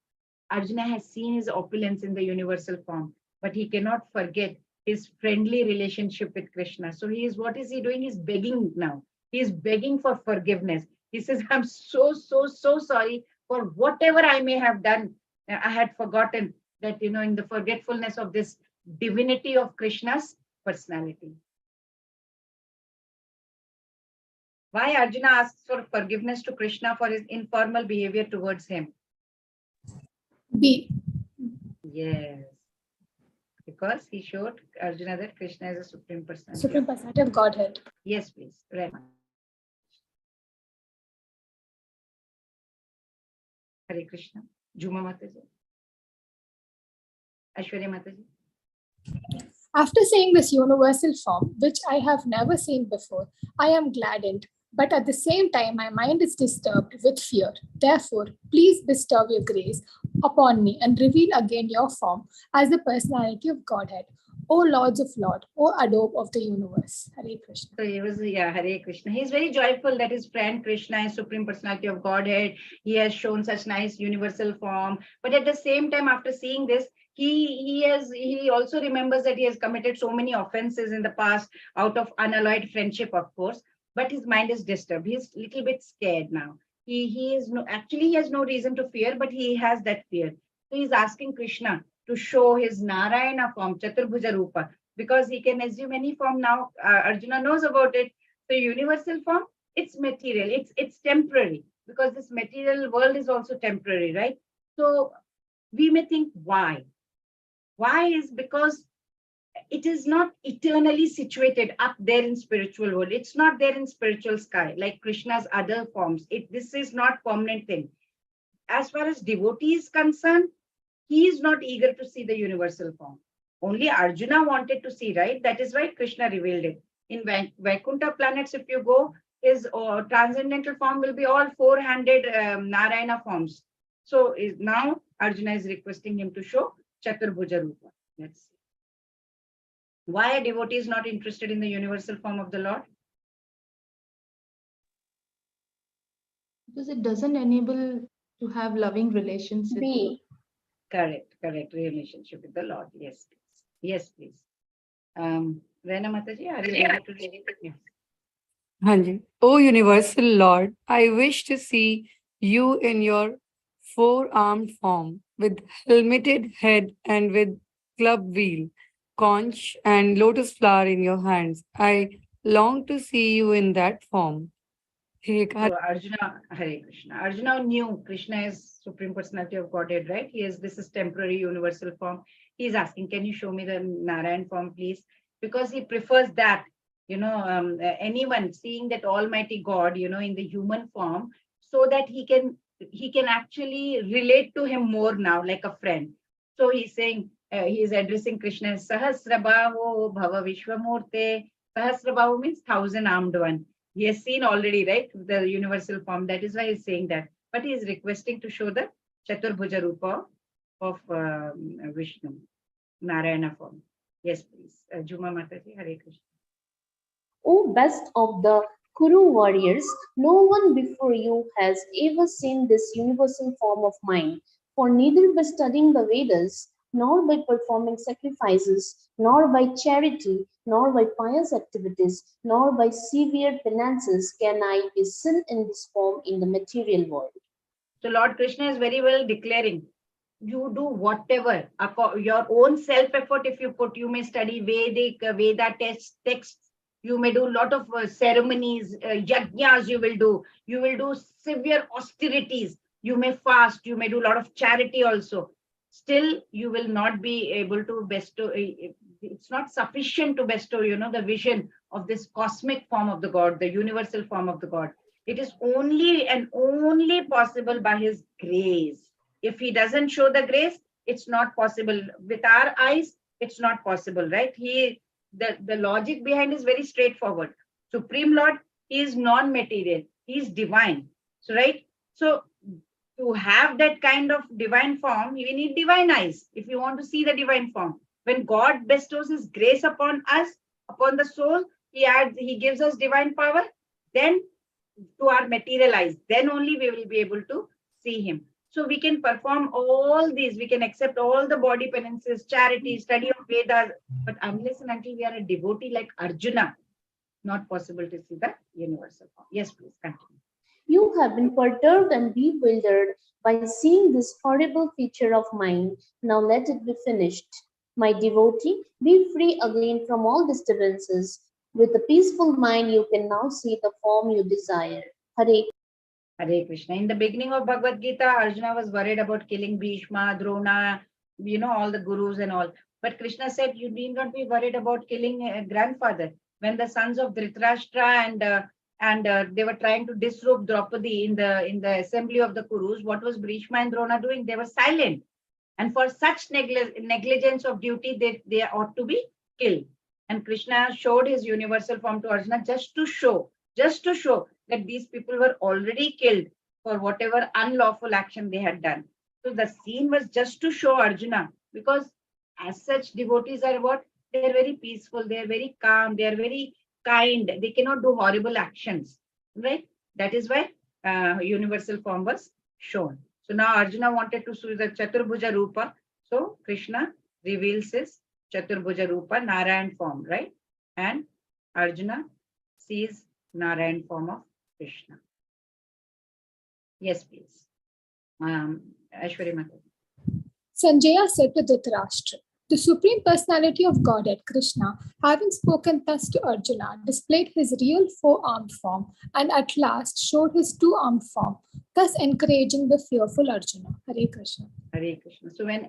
Arjuna has seen his opulence in the universal form, but he cannot forget his friendly relationship with Krishna. So what is he doing? He's begging now. He's begging for forgiveness. He says, I'm so sorry for whatever I may have done. I had forgotten that, in the forgetfulness of this divinity of Krishna's personality. Why Arjuna asks for forgiveness to Krishna for his informal behavior towards him? B. Yes. Because he showed Arjuna that Krishna is a supreme personality. Supreme personality of Godhead. Yes, please. Right. Hare Krishna. Juma Mataji. Aishwarya Mataji. After seeing this universal form, which I have never seen before, I am gladdened, but at the same time, my mind is disturbed with fear. Therefore, please bestow your grace upon me and reveal again your form as the personality of Godhead. O Lords of Lord, O Adobe of the universe. Hare Krishna. So he was, yeah, Hare Krishna. He's very joyful that his friend Krishna is Supreme Personality of Godhead. He has shown such nice universal form. But at the same time, after seeing this, he also remembers that he has committed so many offenses in the past out of unalloyed friendship, of course. But his mind is disturbed. He's a little bit scared now. He is no actually he has no reason to fear, but he has that fear. So he's asking Krishna to show his Narayana form, Chaturbhuja Rupa, because he can assume any form now. Arjuna knows about it. So universal form, it's material, it's temporary, because this material world is also temporary, right? So we may think why? Why is because it is not eternally situated up there in spiritual world. It's not there in spiritual sky like Krishna's other forms. This is not permanent thing. As far as devotee is concerned, he is not eager to see the universal form. Only Arjuna wanted to see, right? That is why Krishna revealed it. In Vaikuntha planets, if you go, his transcendental form will be all four-handed Narayana forms. So now Arjuna is requesting him to show Chaturbhuja Rupa. Let's see. Why a devotee is not interested in the universal form of the Lord? Because it doesn't enable to have loving relations with B. Correct. Relationship with the Lord. Yes, please. Yes, please. Rena Mataji, are you ready to read it? Yes. Hanji. O universal Lord, I wish to see you in your four-armed form, with helmeted head and with club wheel, conch and lotus flower in your hands. I long to see you in that form. Hey, So Arjuna, Hare Krishna. Arjuna knew Krishna is Supreme Personality of Godhead, right? This is temporary universal form. He is asking, can you show me the Narayan form, please? Because he prefers that, anyone seeing that Almighty God, in the human form, so that he can actually relate to him more now, like a friend. So he's saying, he is addressing Krishna as Sahasrabaho Bhava Vishwamurte. Sahasrabahu means thousand armed one. He has seen already, right, the universal form. That is why he's saying that. But he is requesting to show the Chaturbhuja Rupa of Vishnu, Narayana form. Yes, please. Juma Mataji, Hare Krishna. O best of the Kuru warriors, no one before you has ever seen this universal form of mine, for neither by studying the Vedas, nor by performing sacrifices, nor by charity, nor by pious activities, nor by severe penances can I be seen in this form in the material world. So Lord Krishna is very well declaring, you do whatever, your own self-effort if you put, you may study Veda texts, you may do a lot of ceremonies, yajnas you will do severe austerities, you may fast, you may do a lot of charity also. Still, you will not be able to bestow, it's not sufficient to bestow, the vision of this cosmic form of the God, the universal form of the God. It is only and only possible by his grace. If he doesn't show the grace, it's not possible. With our eyes, it's not possible, right? The logic behind is very straightforward. Supreme Lord, he is non-material, he is divine. So, right? So to have that kind of divine form, we need divine eyes if you want to see the divine form. When God bestows his grace upon us, upon the soul, he gives us divine power, then to our material eyes, then only we will be able to see him. So we can perform all these, we can accept all the body penances, charity, study of Vedas, but unless and until we are a devotee like Arjuna, not possible to see the universal form. Yes, please continue. You have been perturbed and bewildered by seeing this horrible feature of mine. Now let it be finished. My devotee, be free again from all disturbances. With a peaceful mind, you can now see the form you desire. Hare Hare Krishna. In the beginning of Bhagavad Gita, Arjuna was worried about killing Bhishma, Drona, all the gurus and all. But Krishna said, you need not be worried about killing a grandfather. When the sons of Dhritarashtra and they were trying to disrobe Draupadi in the assembly of the Kurus, what was Bhishma and Drona doing? They were silent. And for such negligence of duty, they ought to be killed. And Krishna showed his universal form to Arjuna just to show that these people were already killed for whatever unlawful action they had done. So the scene was just to show Arjuna, because as such devotees are what? They are very peaceful, they are very calm, they are very kind, they cannot do horrible actions, right? That is why universal form was shown. So now Arjuna wanted to see the Chaturbhuja Rupa. So Krishna reveals his Chaturbhuja Rupa, Narayan form, right? And Arjuna sees Narayan form of Krishna. Yes, please. Aishwarya Mataji. Sanjaya said to Dhritarashtra, the Supreme Personality of Godhead, Krishna, having spoken thus to Arjuna, displayed his real four-armed form and at last showed his two-armed form, thus encouraging the fearful Arjuna. Hare Krishna. Hare Krishna. So when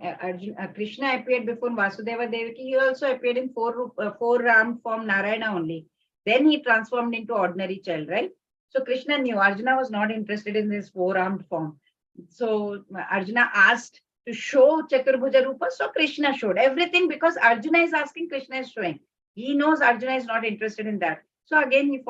Krishna appeared before Vasudeva Devaki, he also appeared in four-armed form, Narayana only. Then he transformed into ordinary child, right? So Krishna knew Arjuna was not interested in this four-armed form. So Arjuna asked to show Chaturbhuja Rupa, so Krishna showed everything because Arjuna is asking, Krishna is showing. He knows Arjuna is not interested in that. So again, he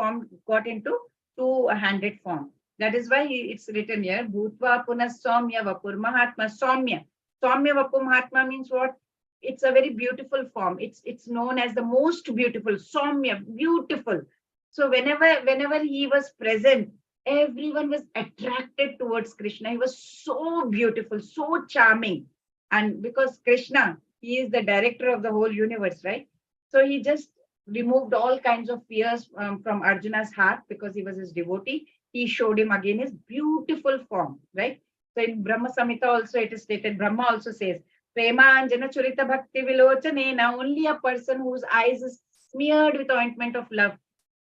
got into two-handed form. That is why it's written here, Bhutva Punas Soumya Vapur Mahatma Soumya. Soumya Vapur Mahatma means what? It's a very beautiful form. It's known as the most beautiful, Soumya, beautiful. So whenever he was present, everyone was attracted towards Krishna. He was so beautiful, so charming. And because Krishna, he is the director of the whole universe, right? So he just removed all kinds of fears from Arjuna's heart because he was his devotee. He showed him again his beautiful form, right? So in Brahma Samhita also it is stated, Brahma also says, Premanjana Churita Bhakti Vilochanena, only a person whose eyes is smeared with ointment of love,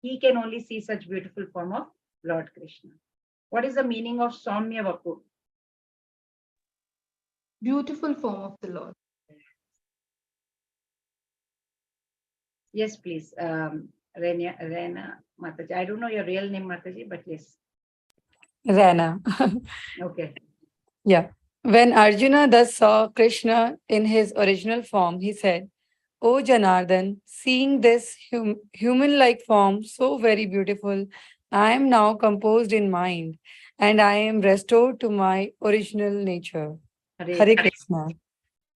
he can only see such beautiful form of Lord Krishna. What is the meaning of Soumya Vapur? Beautiful form of the Lord. Yes, please. Rena Mataji. I don't know your real name, Mataji, but yes. Rana. Okay. Yeah. When Arjuna thus saw Krishna in his original form, he said, O Janardhan, seeing this human-like form so very beautiful, I am now composed in mind and I am restored to my original nature. Hare Krishna.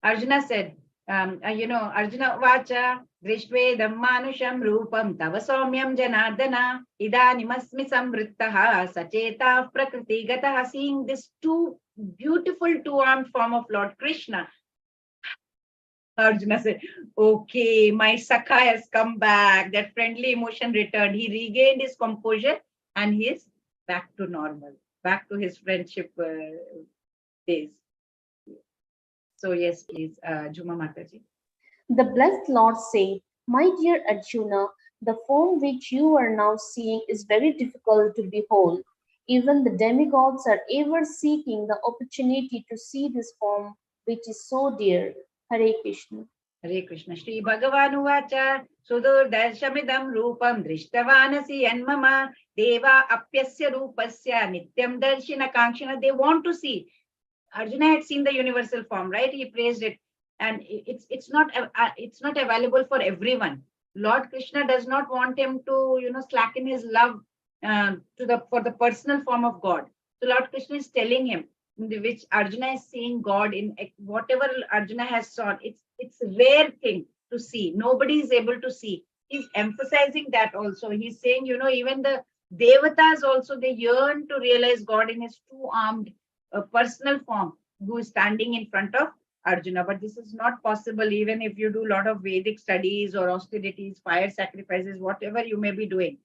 Arjuna said, Arjuna Vacha, Drishtvedam Manusham Rupam Tava Soumyam Janardana, Idanimasmi Samvrittaha, Sacheta Prakriti Gataha, seeing this beautiful two-armed form of Lord Krishna. Arjuna said, okay, my Sakha has come back. That friendly emotion returned. He regained his composure and he is back to normal, back to his friendship days. So yes, please, Juma Mataji. The blessed Lord said, my dear Arjuna, the form which you are now seeing is very difficult to behold. Even the demigods are ever seeking the opportunity to see this form which is so dear. Hare Krishna. Hare Krishna. Shri Bhagavan Uvacha Sudur Darshamidam Rupam Drishtavanasi Yanmama Deva Apyasya Rupasya Nityam Darshina Kankshana. They want to see. Arjuna had seen the universal form, right? He praised it. And it's not available for everyone. Lord Krishna does not want him to, slacken his love for the personal form of God. So Lord Krishna is telling him, which Arjuna is seeing God in whatever Arjuna has sought. It's a rare thing to see. Nobody is able to see. He's emphasizing that also. He's saying, even the Devatas also, they yearn to realize God in his two-armed personal form, who is standing in front of Arjuna. But this is not possible even if you do a lot of Vedic studies or austerities, fire sacrifices, whatever you may be doing.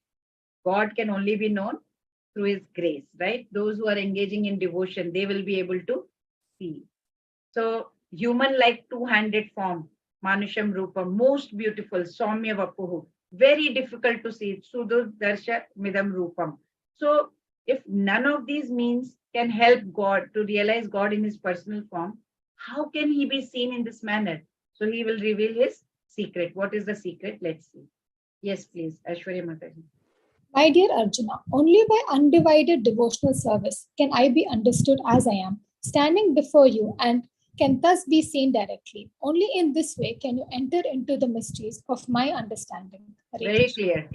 God can only be known through his grace, right? Those who are engaging in devotion, they will be able to see. So human-like two-handed form, Manusham Rupa, most beautiful, Soumya Vapuhu, very difficult to see, Sudur Darsha Midam Rupam. So if none of these means can help God to realize God in his personal form, how can he be seen in this manner? So he will reveal his secret. What is the secret? Let's see. Yes, please, Aishwarya Mataji. My dear Arjuna, only by undivided devotional service can I be understood as I am, standing before you, and can thus be seen directly. Only in this way can you enter into the mysteries of my understanding. Hare Very Krishna. clear.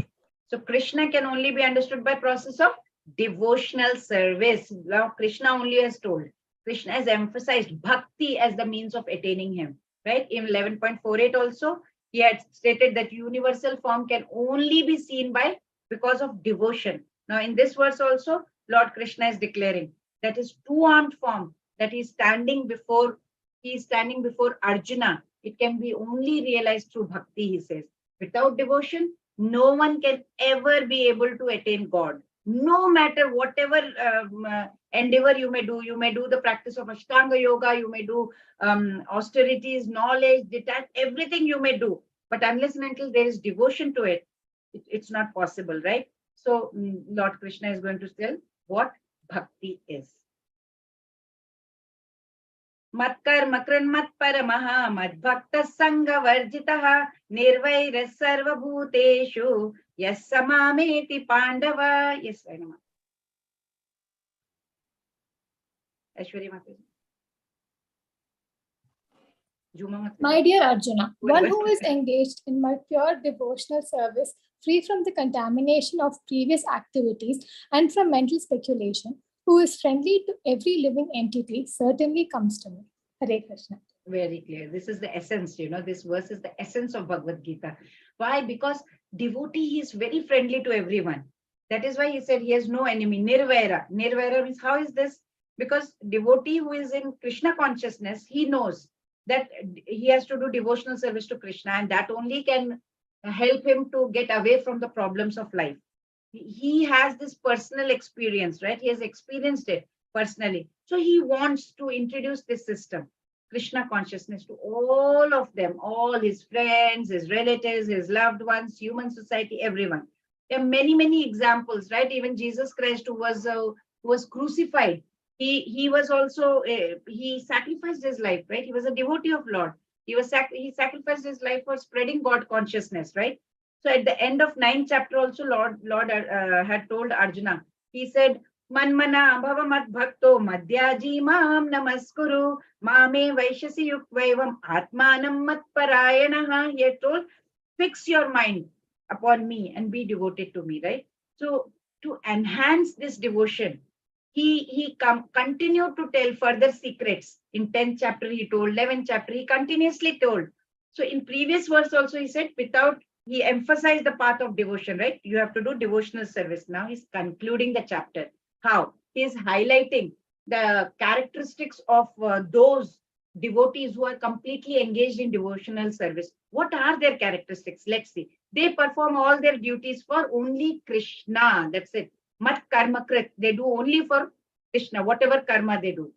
So Krishna can only be understood by process of devotional service. Now Krishna only has told. Krishna has emphasized bhakti as the means of attaining him. Right? In 11.48 also, He had stated that universal form can only be seen by because of devotion. Now, in this verse also, Lord Krishna is declaring that his two-armed form that he is standing before Arjuna, it can be only realized through bhakti, he says. Without devotion, no one can ever be able to attain God. No matter whatever endeavor you may do the practice of Ashtanga Yoga, you may do austerities, knowledge, detach, everything you may do. But unless and until there is devotion to it, it's not possible, right? So Lord Krishna is going to tell what bhakti is. Matkarma kranmat paramaha madbhakta sangha varjitaha nirvaira sarva bhuteshu yas samameti pandava. Yes, Ainama. Aishwarya Mataji. My dear Arjuna, one who is engaged in my pure devotional service, free from the contamination of previous activities and from mental speculation, who is friendly to every living entity, certainly comes to me. Hare Krishna. Very clear. This is the essence, this verse is the essence of Bhagavad Gita. Why? Because devotee is very friendly to everyone. That is why he said he has no enemy. Nirvaira. Nirvaira means, how is this? Because devotee who is in Krishna consciousness, he knows that he has to do devotional service to Krishna, and that only can help him to get away from the problems of life. He has this personal experience, right? He has experienced it personally. So he wants to introduce this system, Krishna consciousness, to all of them, all his friends, his relatives, his loved ones, human society, everyone. There are many, many examples, right? Even Jesus Christ, who was crucified, he was also, he sacrificed his life, right? He was a devotee of Lord. He sacrificed his life for spreading God consciousness, right? So at the end of 9th chapter also, Lord had told Arjuna, he said, Manmana bhavamat bhakto madhyaji mam namaskuru mame vaishasi yukvaivam atmanam mat parayanaha. He had told, fix your mind upon me and be devoted to me, right? So to enhance this devotion, he continued to tell further secrets. In 10th chapter he told, 11th chapter he continuously told. So in previous verse also he said, he emphasized the path of devotion, right? You have to do devotional service. Now he's concluding the chapter. How? He is highlighting the characteristics of those devotees who are completely engaged in devotional service. What are their characteristics? Let's see. They perform all their duties for only Krishna. That's it. Mat karma krit. They do only for Krishna, whatever karma they do.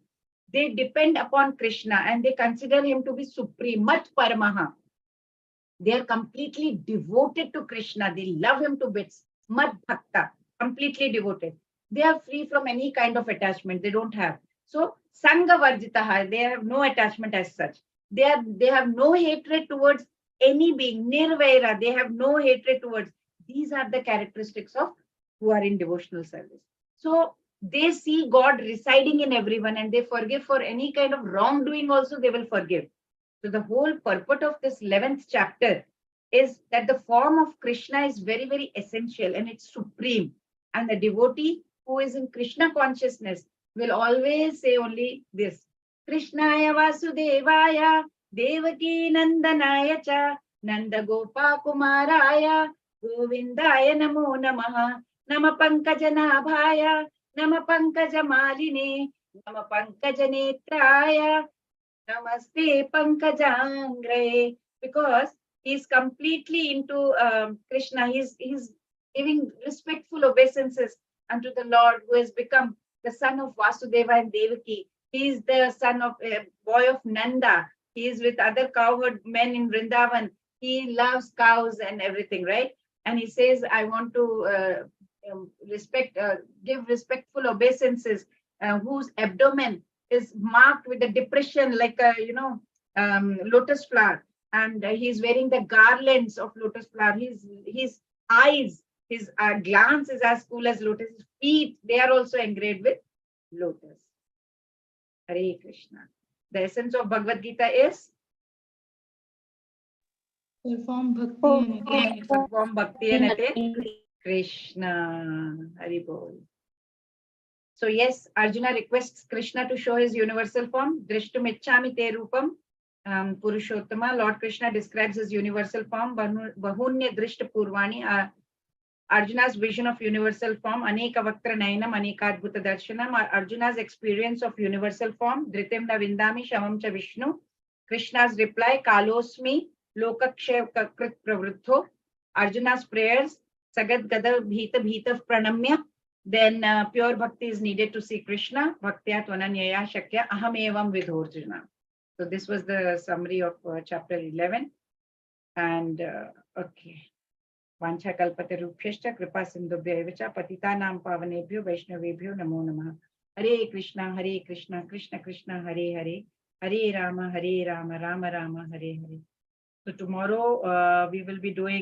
They depend upon Krishna and they consider him to be supreme. Mat paramaha. They are completely devoted to Krishna. They love him to bits. Mad bhakta, completely devoted. They are free from any kind of attachment. They don't have. So, sangha varjitaha, they have no attachment as such. They have no hatred towards any being. Nirvaira, they have no hatred towards. These are the characteristics of who are in devotional service. So, they see God residing in everyone and they forgive for any kind of wrongdoing also, they will forgive. So the whole purport of this 11th chapter is that the form of Krishna is very, very essential and it's supreme. And the devotee who is in Krishna consciousness will always say only this. Krishnaya Vasudevaya Devaki Nandanaya Cha Nanda Gopa Kumaraya Govindaya Namo Namaha Nama Pankaja Nabhaya Nama Pankaja Maline Nama Pankaja Netraya Namaste Pankajangre, because he's completely into Krishna. He's giving respectful obeisances unto the Lord, who has become the son of Vasudeva and Devaki. He is the son of a boy of Nanda. He is with other cowherd men in Vrindavan. He loves cows and everything, right? And he says, I want to give respectful obeisances, whose abdomen is marked with the depression like a lotus flower, and he's wearing the garlands of lotus flower. His eyes, his glance is as cool as lotus. His feet, they are also engraved with lotus. Hare Krishna. The essence of Bhagavad Gita is Perform bhakti and attain. perform bhakti and attain Krishna. Hari Bol. So yes, Arjuna requests Krishna to show his universal form. Drishtum ichchami te rupam Purushottama, Lord Krishna describes his universal form, Bahunya Drishta Purvani, Arjuna's vision of universal form, Aneka Vaktra Nainam, Anekadbhuta Darshanam, Arjuna's experience of universal form, Dhritim na Vindami, Shamam cha Vishnu, Krishna's reply, Kalosmi, Lokakshev Krit Pravruttho, Arjuna's prayers, Sagad Gada Bhita Bhita Pranamya, then pure bhakti is needed to see Krishna, Bhaktya Tvananyaya Shakya, Aham Evam Vidhorjuna. So this was the summary of chapter 11. And okay. Vancha kalpatarubhyascha kripa sindhubhya cha patitanam pavanebhyo vaishnavebhyo namo namah. Hare Krishna, Krishna Krishna, Hare Hare, Hare Rama, Rama Rama, Hare Hare. So tomorrow we will be doing